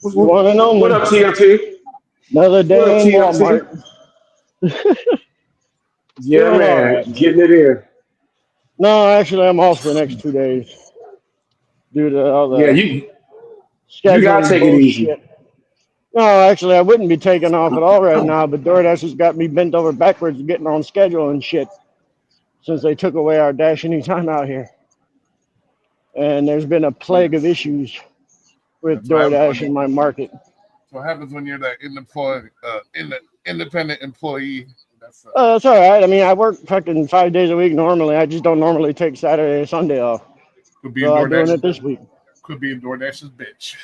One and only. What up, TFT? Another day in Walmart. Yeah, man, right. Getting it in. No, actually, I'm off for the next 2 days due to all the you gotta take it easy. No, actually, I wouldn't be taking off at all right now, but DoorDash has got me bent over backwards getting on schedule and shit since they took away our Dash Anytime out here. And there's been a plague of issues with DoorDash in my market. So what happens when you're the independent employee? That's all right. I mean, I work fucking 5 days a week normally. I just don't normally take Saturday or Sunday off. Could be so I'm doing it this week. Could be in DoorDash's bitch.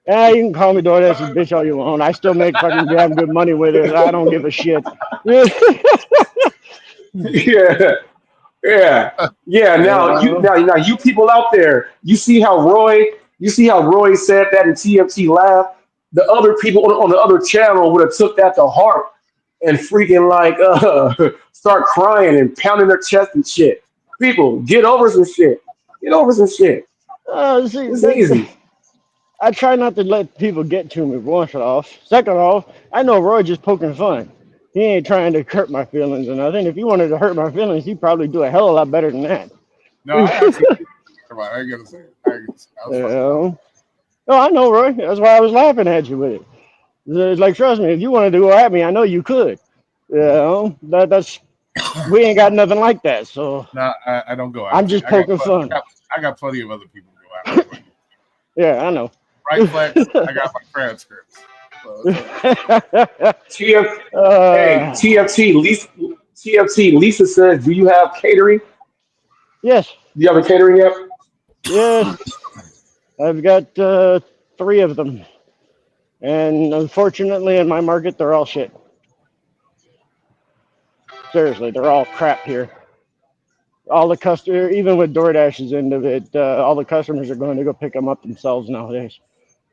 Yeah, you can call me DoorDash's bitch all you want. I still make fucking damn good money with it. I don't give a shit. Yeah. Now you people out there, you see how Roy said that in TFT Live. The other people on the other channel would have took that to heart and freaking like start crying and pounding their chest and shit. People, get over some shit. Get over some shit. See, It's easy. I try not to let people get to me, first off. Second off, I know Roy just poking fun. He ain't trying to hurt my feelings or nothing. If he wanted to hurt my feelings, he'd probably do a hell of a lot better than that. No, I actually, come on, I ain't gonna say it. No, I know, Roy. That's why I was laughing at you with it. It's like, trust me, if you wanted to go at me, I know you could. That's we ain't got nothing like that. So no, I don't go. I'm just poking fun. I got plenty of other people to go after. Yeah, I know. Right flex, I got my transcripts. So, TFT. Lisa says, "Do you have catering?" Yes. Do you have a catering yet? Yes. I've got 3 of them, and unfortunately, in my market, they're all shit. Seriously, they're all crap here. All the customers, even with DoorDash's end of it, all the customers are going to go pick them up themselves nowadays.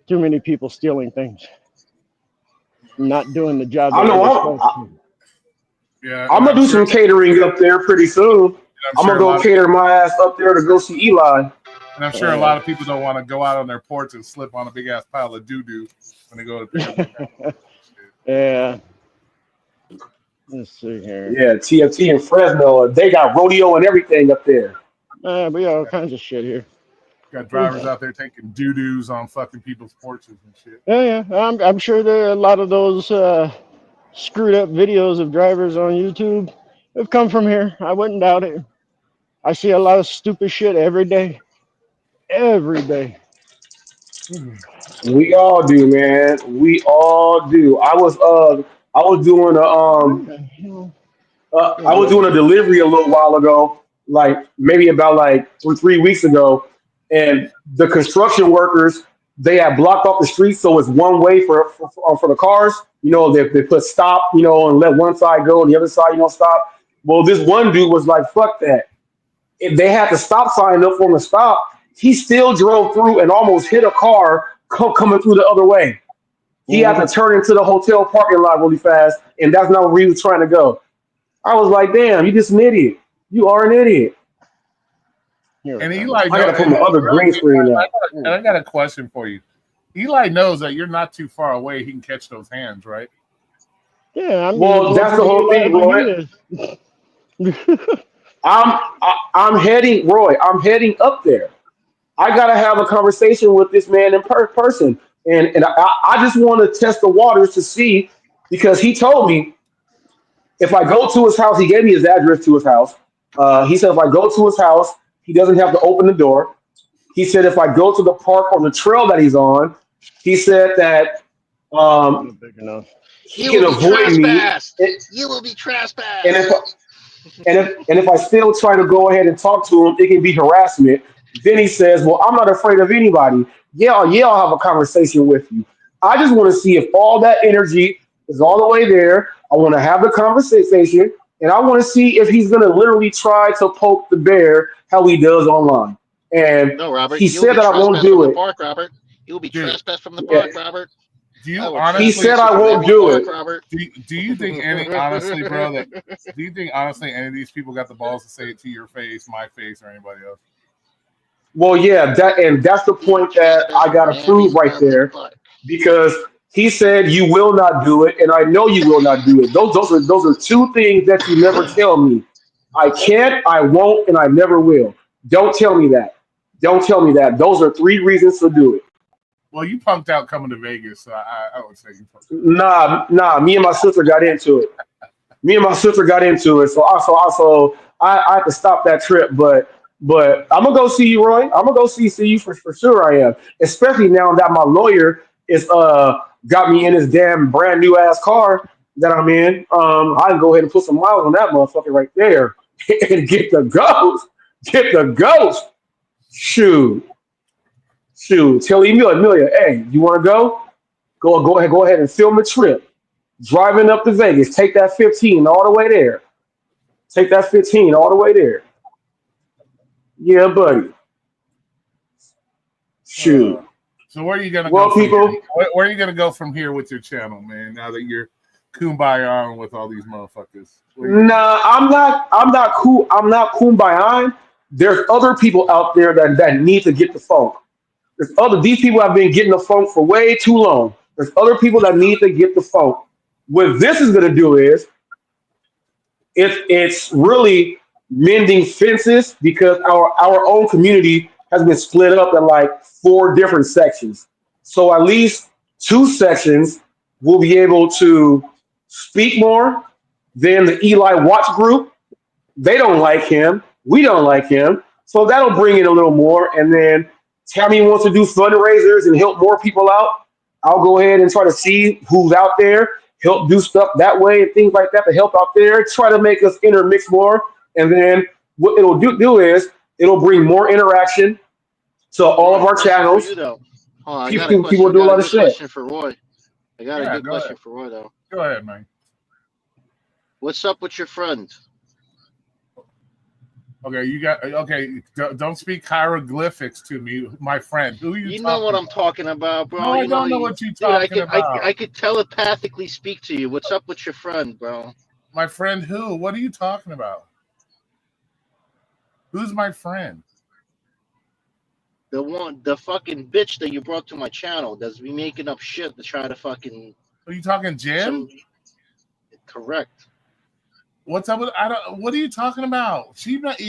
Too many people stealing things, not doing the job. I'm gonna do some catering up there pretty soon. I'm gonna go cater my ass up there to go see Eli. And I'm sure a lot of people don't want to go out on their porch and slip on a big ass pile of doo-doo when they go to pick up. Yeah. Let's see here. Yeah, TFT in Fresno, they got rodeo and everything up there. We got all kinds of shit here. Got drivers out there taking doo-doos on fucking people's porches and shit. Yeah. I'm sure there are a lot of those screwed up videos of drivers on YouTube have come from here. I wouldn't doubt it. I see a lot of stupid shit every day. Every day. We all do, man. We all do. I was doing a delivery a little while ago, like maybe about 3 weeks ago, and the construction workers, they had blocked off the street, so it's one way for the cars. You know, they put stop, you know, and let one side go and the other side, you know, stop. Well, this one dude was like, fuck that. If they had the stop sign up for him to stop, he still drove through and almost hit a car coming through the other way. He had to turn into the hotel parking lot really fast, and that's not where he was trying to go. I was like, damn, you just an idiot. You are an idiot. And Eli, I gotta put my other green screen up. And I got a question for you. Eli knows that you're not too far away. He can catch those hands, right? Yeah. Well, that's the whole thing, Roy. I'm heading, Roy. I'm heading up there. I gotta have a conversation with this man in person, and I just want to test the waters to see, because he told me if I go to his house, he gave me his address to his house. He said if I go to his house, he doesn't have to open the door. He said if I go to the park on the trail that he's on, he said that he can avoid me. You will be trespassed. And if I still try to go ahead and talk to him, it can be harassment. Then he says, well, I'm not afraid of anybody. Yeah, I'll have a conversation with you. I just want to see if all that energy is all the way there. I want to have the conversation, and I want to see if he's going to literally try to poke the bear how he does online. And no, Robert, he said that I won't do it. Park, Robert. You'll be trespassed from the park, Robert. Do you honestly? He said I won't do it. Robert. Do you think honestly, bro? Do you think honestly any of these people got the balls to say it to your face, my face, or anybody else? Well, yeah, that's the point that I got to prove right there, because he said you will not do it, and I know you will not do it. Those are 2 things that you never tell me. I can't, I won't, and I never will. Don't tell me that. Don't tell me that. Those are 3 reasons to do it. Well, you punked out coming to Vegas, so I would say you punked out. Nah. Me and my sister got into it. So I had to stop that trip, but I'm gonna go see you, Roy. I'm gonna go see you for sure. I am, especially now that my lawyer is got me in his damn brand new ass car that I'm in. I can go ahead and put some miles on that motherfucker right there and get the ghost. Shoot. Tell Amelia, hey, you want to go? Go ahead and film the trip. Driving up to Vegas, take that 15 all the way there. Yeah, buddy. Shoot. So where are you gonna go? People, where are you gonna go from here with your channel, man? Now that you're kumbaya with all these motherfuckers. Nah, I'm not cool. I'm not kumbaya. There's other people out there that need to get the funk. These people have been getting the funk for way too long. There's other people that need to get the funk. What this is going to do is it's really mending fences because our own community has been split up in like 4 different sections. So at least 2 sections will be able to speak more than the Eli Watts group. They don't like him. We don't like him. So that'll bring in a little more. And then Tammy wants to do fundraisers and help more people out. I'll go ahead and try to see who's out there, help do stuff that way and things like that to help out there. Try to make us intermix more. And then what it'll do is it'll bring more interaction to all of our channels. People do a lot of shit. Question for Roy. I got a good question for Roy, though. Go ahead, man. What's up with your friend? Okay, don't speak hieroglyphics to me, my friend. Who you know what I'm talking about, bro. No, I don't know what you're talking about. I could telepathically speak to you. What's up with your friend, bro? My friend who? What are you talking about? Who's my friend? The fucking bitch that you brought to my channel that's be making up shit to try to fucking. Are you talking Jim? Correct. What's up with what are you talking about? She not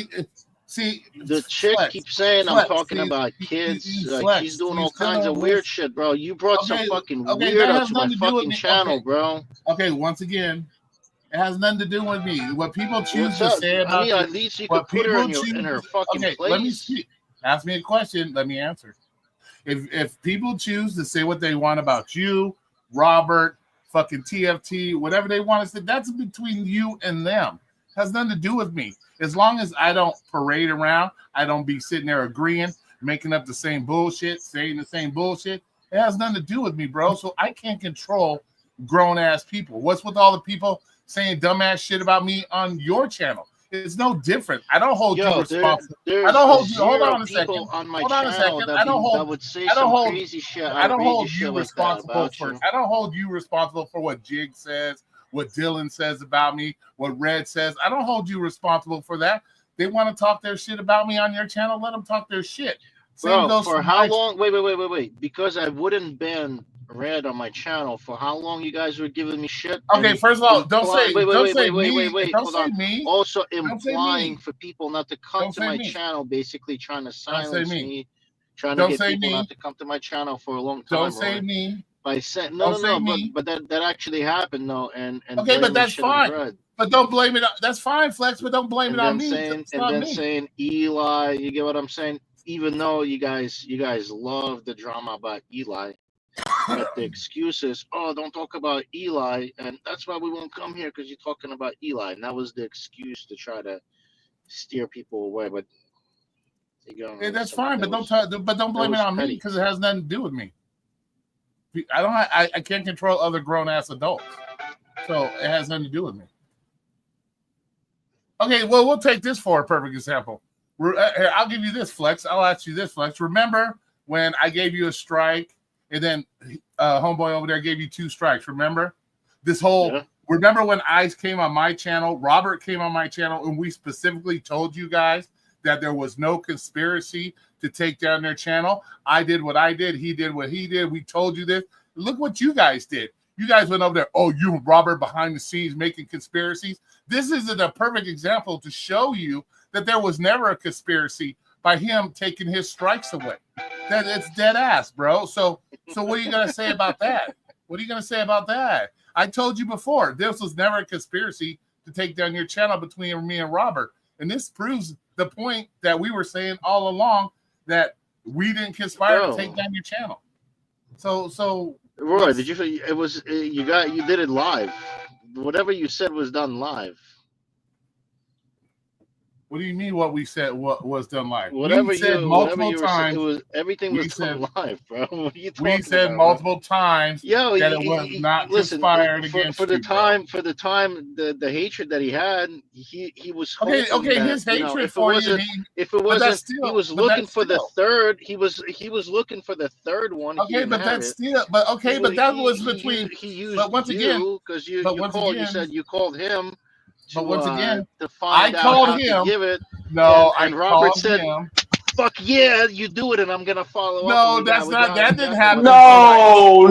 see the chick Flex, keeps saying Flex, I'm talking about kids. Like she's doing all kinds of weird shit, bro. You brought some fucking weirdo to my fucking channel, bro. Okay, once again, it has nothing to do with me. What people choose to say about me, at least you could put her in her fucking place. Let me speak. Ask me a question. Let me answer. If people choose to say what they want about you, Robert, fucking TFT, whatever they want to say, that's between you and them. It has nothing to do with me. As long as I don't parade around, I don't be sitting there agreeing, making up the same bullshit, saying the same bullshit. It has nothing to do with me, bro. So I can't control grown ass people. What's with all the people saying dumbass shit about me on your channel? It's no different. I don't hold you responsible. I don't hold you. Hold on a second. Hold on a second. I don't hold. I don't hold crazy shit. I don't hold you responsible for. I don't hold you responsible for what Jig says, what Dylan says about me, what Red says. I don't hold you responsible for that. They want to talk their shit about me on your channel. Let them talk their shit. Bro, for how long? Wait. Because I wouldn't ban Red on my channel, for how long you guys were giving me shit? Okay, first of all, don't say wait. Don't say me. Also implying for people not to come to my channel, basically trying to silence me, trying to get people not to come to my channel for a long time. Don't say me. By saying no, but that actually happened though, and okay, but that's fine. But don't blame it. That's fine, Flex. But don't blame it on me. Saying Eli, you get what I'm saying? Even though you guys love the drama about Eli. But the excuse is, oh, don't talk about Eli, and that's why we won't come here because you're talking about Eli, and that was the excuse to try to steer people away. But that's fine, but don't blame it on me because it has nothing to do with me. I can't control other grown ass adults, so it has nothing to do with me. Okay, well, we'll take this for a perfect example. I'll give you this, Flex. I'll ask you this, Flex. Remember when I gave you a strike? And then homeboy over there gave you 2 strikes. Remember this whole? Remember when Ice came on my channel, Robert came on my channel, and we specifically told you guys that there was no conspiracy to take down their channel. I did what I did. He did what he did. We told you this. Look what you guys did. You guys went over there. Oh, you and Robert behind the scenes making conspiracies. This is a perfect example to show you that there was never a conspiracy by him taking his strikes away. That it's dead ass, bro. So what are you gonna say about that? What are you gonna say about that? I told you before, this was never a conspiracy to take down your channel between me and Robert, and this proves the point that we were saying all along that we didn't conspire to take down your channel. So Roy, did you? It was you did it live. Whatever you said was done live. What do you mean? What we said? What was done live? Whatever we said you, multiple whatever you were times. saying, it was everything was said, done live, bro. What are you talking we said about, multiple times Yo, that it was not listen, conspired for against the you, time, the hatred that he had, he was hoping okay. that, His hatred if it for wasn't, you, if it but wasn't, that's still, he was but looking that's for the still. third. He was looking for the third one. He Okay, didn't but have that's it. still, but okay, He but wa- that he- was he between. used- He used But once again, you because you but once called. You again, said you called him but once again, to I find out called how him. to give it. No, and I Robert called said, him. "Fuck yeah, you do it, and I'm gonna follow up." No, and that's not. That didn't happen. No,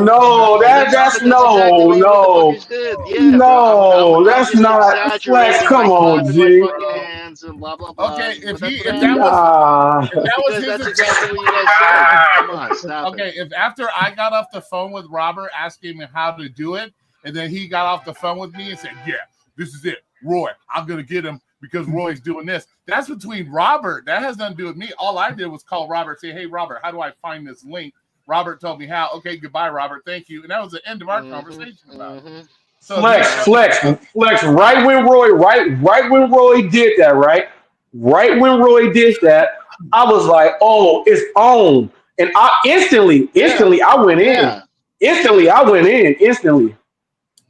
that's exactly what no. motherfuckers did. Yeah, No, bro. that's just not Flex. exaggerating Come by on, clapping my G. fucking hands and blah blah blah. Okay, if But he, that's if what that happened. was, if that was Because his, that's exactly what you guys said. Come on, stop okay, it. if after I got off the phone with Robert asking him how to do it, and then he got off the phone with me and said, "Yeah, this is it, Roy. I'm gonna get him because Roy's doing this." That's between Robert. That has nothing to do with me. All I did was call Robert, say, "Hey, Robert, how do I find this link?" Robert told me how. Okay, goodbye, Robert. Thank you. And that was the end of our conversation about it. So Flex. Right when Roy did that, right when Roy did that, I was like, "Oh, it's on!" And I instantly, I went in. Instantly, I went in. Instantly.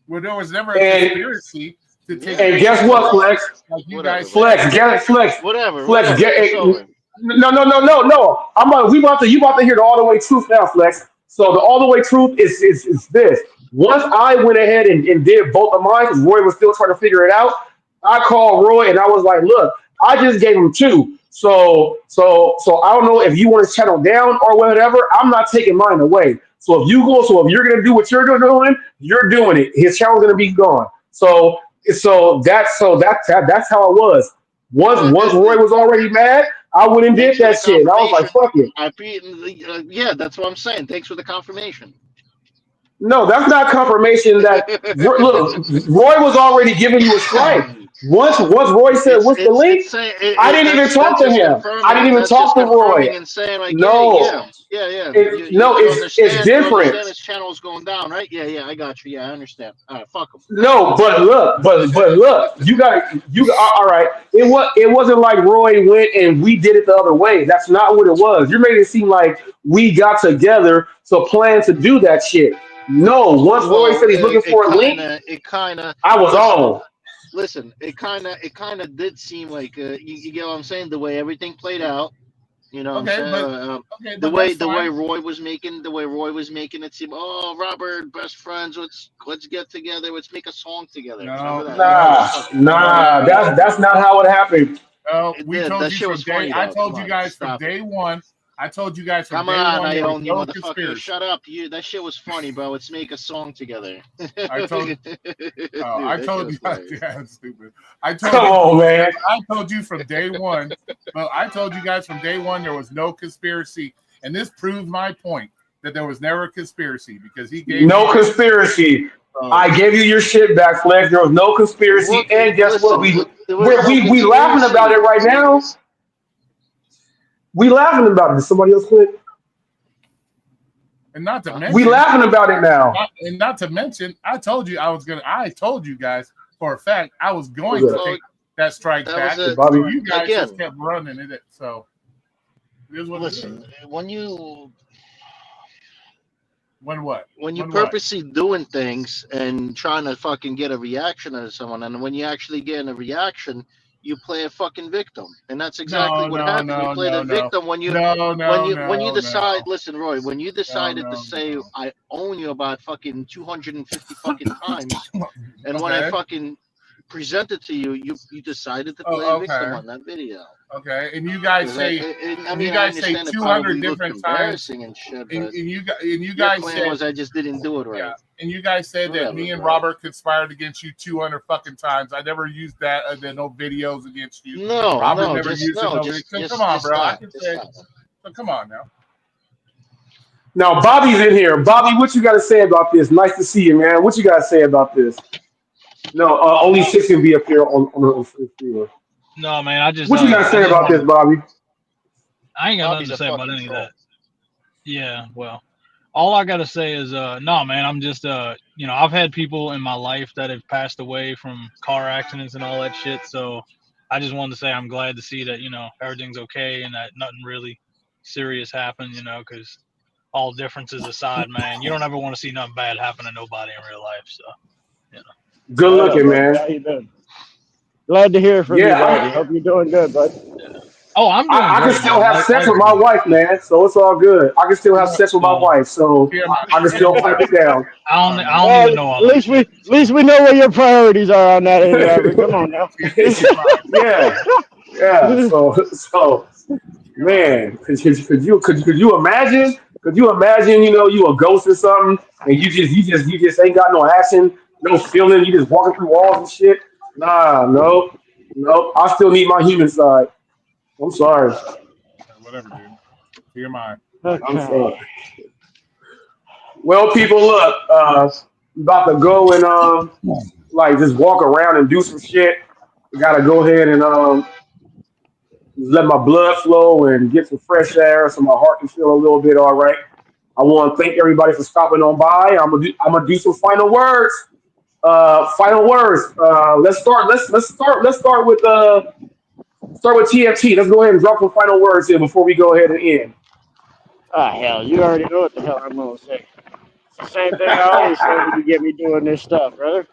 Well, there was never a conspiracy to take. And guess what, Flex? Like you guys, Flex. Whatever. Flex. No. You about to hear the all the way truth now, Flex. So the all the way truth is this. Once I went ahead and did both of mine, because Roy was still trying to figure it out, I called Roy and I was like, "Look, I just gave him 2. So I don't know if you want to channel down or whatever. I'm not taking mine away. So if you're gonna do what you're doing, you're doing it. His channel's gonna be gone. So that's how it was. Once Roy was already mad, I went and did that shit. And I was like, "Fuck it." Yeah, that's what I'm saying. Thanks for the confirmation. No, that's not confirmation. That look, Roy was already giving you a strike. Once Roy said, "What's the link?" I didn't even talk to him. I didn't even talk to Roy. And saying like, no, yeah. It's different. You understand his channel's going down, right? Yeah, I got you. Yeah, I understand. All right, fuck him. No, but look, you all right. It wasn't like Roy went and we did it the other way. That's not what it was. You're making it seem like we got together to plan to do that shit. No, once Roy said he's looking for a link, I was on. Listen, it kind of did seem like you get what I'm saying. The way everything played out, you know. Okay, the way Roy was making it seem. Oh, Robert, best friends. Let's get together. Let's make a song together. Nah. That's not how it happened. We told you from day. I told you guys from day one. I told you guys from Come day on, one. I own you, no motherfucker. conspiracy. Shut up. That shit was funny, bro. Let's make a song together. I told you. I told you. Yeah, it's stupid. Man. I told you from day one. Well, I told you guys from day one there was no conspiracy, and this proves my point that there was never a conspiracy because he gave no conspiracy. I gave you your shit back, Flex. There was no conspiracy, and guess what? We laughing about it right now. We laughing about it. Did somebody else quit? And not to mention, we laughing about it now. And not to mention, I told you guys for a fact I was going to take that strike back. Bobby. You guys just kept running it. So listen, when you purposely doing things and trying to fucking get a reaction out of someone, and when you actually get a reaction, you play a fucking victim, and that's exactly what happened. You play the victim when you decide. Listen, Roy, when you decided to say I own you about fucking 250 fucking times, and when I fucking presented to you, you decided to play a victim on that video. Okay, and you guys say you guys say 200 different times, and shit. And you guys said was I just didn't do it right. Yeah, and you guys said that me and Robert conspired against you 200 fucking times. I never used that. There no videos against you. No, Robert never used it. Come on, bro. I can say. So come on now. Now Bobby's in here. Bobby, what you got to say about this? Nice to see you, man. What you got to say about this? No, only 6 can be up here on the floor. No, man, I just. What you got to say about this, Bobby? I ain't got nothing to say about any of that. Yeah, well, all I got to say is, no, man, I'm just, I've had people in my life that have passed away from car accidents and all that shit. So I just wanted to say I'm glad to see that, everything's okay and that nothing really serious happened, because all differences aside, man, you don't ever want to see nothing bad happen to nobody in real life. So, Good looking, man. How you been? Glad to hear from you, buddy. Hope you're doing good, bud. Oh, I'm doing I great, can still man. have sex with my wife, man. So it's all good. I can still have sex with my wife, so I can still pipe it down. I don't even know all At least we know where your priorities are on that end, Robert. Come on now. Yeah. So, man, could you imagine? Could you imagine? You a ghost or something, and you just ain't got no action, no feeling. You just walking through walls and shit. Nah, no. I still need my human side. I'm sorry. Whatever, dude. You're mine. I'm sorry. Well, people, look, about to go and just walk around and do some shit. We gotta go ahead and let my blood flow and get some fresh air so my heart can feel a little bit all right. I want to thank everybody for stopping on by. I'm gonna do some final words. Let's start with TFT. Let's go ahead and drop some final words here before we go ahead and end. Hell, you already know what the hell I'm gonna say. It's the same thing I always say when you get me doing this stuff, brother.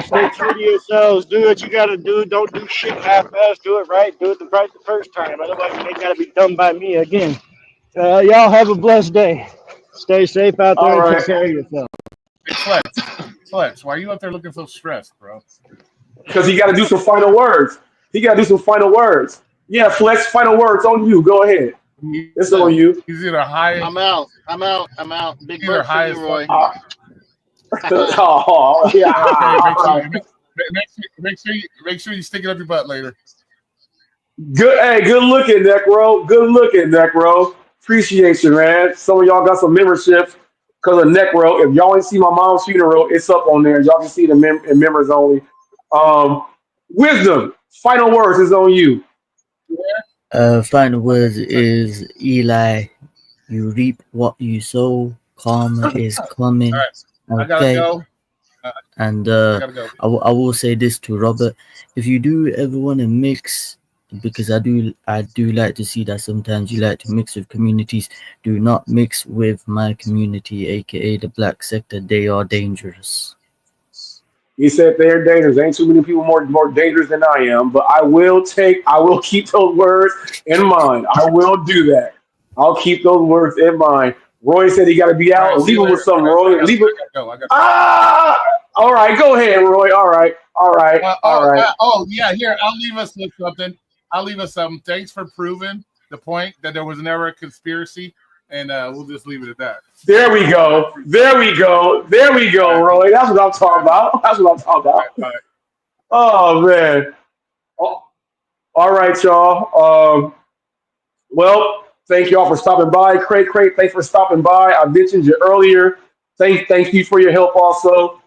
Stay true to yourselves. Do what you gotta do. Don't do shit half-assed. Do it right. Do it right the first time. Otherwise, it ain't gotta be done by me again. Y'all have a blessed day. Stay safe out there and take care of yourself. Hey, Flex, why are you out there looking so stressed, bro? Because he got to do some final words. Yeah, Flex, final words on you. Go ahead. It's on you. He's either high. I'm out. Big either bird high for you, Roy. Oh, yeah. Make sure you stick it up your butt later. Good. Hey, good looking, Necro. Appreciate you, man. Some of y'all got some memberships because of Necro. If y'all ain't see my mom's funeral, it's up on there. Y'all can see the in members only. Wisdom. Final words is on you. Final words is Eli. You reap what you sow. Karma is coming. All right. Okay. I gotta go. And Gotta go. I will say this to Robert: if you do ever want to mix, because I do like to see that sometimes you like to mix with communities. Do not mix with my community, aka the Black Sector. They are dangerous. He said they're dangerous. Ain't too many people more dangerous than I am, but I will keep those words in mind. I will do that. I'll keep those words in mind. Roy said he got to be out. All right, leave him with something, Roy. Leave it. I gotta Ah! All right, go ahead, Roy. All right. Yeah, here, I'll leave us with something. Thanks for proving the point that there was never a conspiracy, and we'll just leave it at that. There we go, Roy. That's what I'm talking about. Oh, man. Oh, all right, y'all. Well, thank y'all for stopping by. Craig, thanks for stopping by. I mentioned you earlier. Thank you for your help also.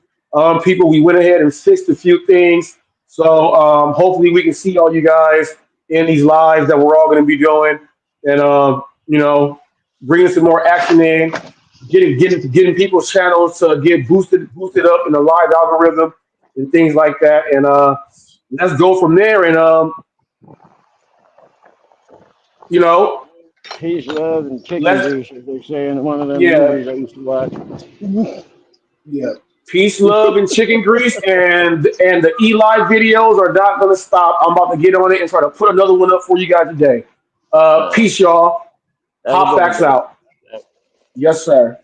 People, we went ahead and fixed a few things. So hopefully we can see all you guys in these lives that we're all going to be doing, and bringing some more action in, getting people's channels to get boosted up in the live algorithm and things like that. And let's go from there. And Peace, love, and chicken juice, as they say in one of them movies I used to watch. Yeah. Peace, love, and chicken grease, and the Eli videos are not gonna stop. I'm about to get on it and try to put another one up for you guys today. Peace, y'all. Hot Facts out. Yes, sir.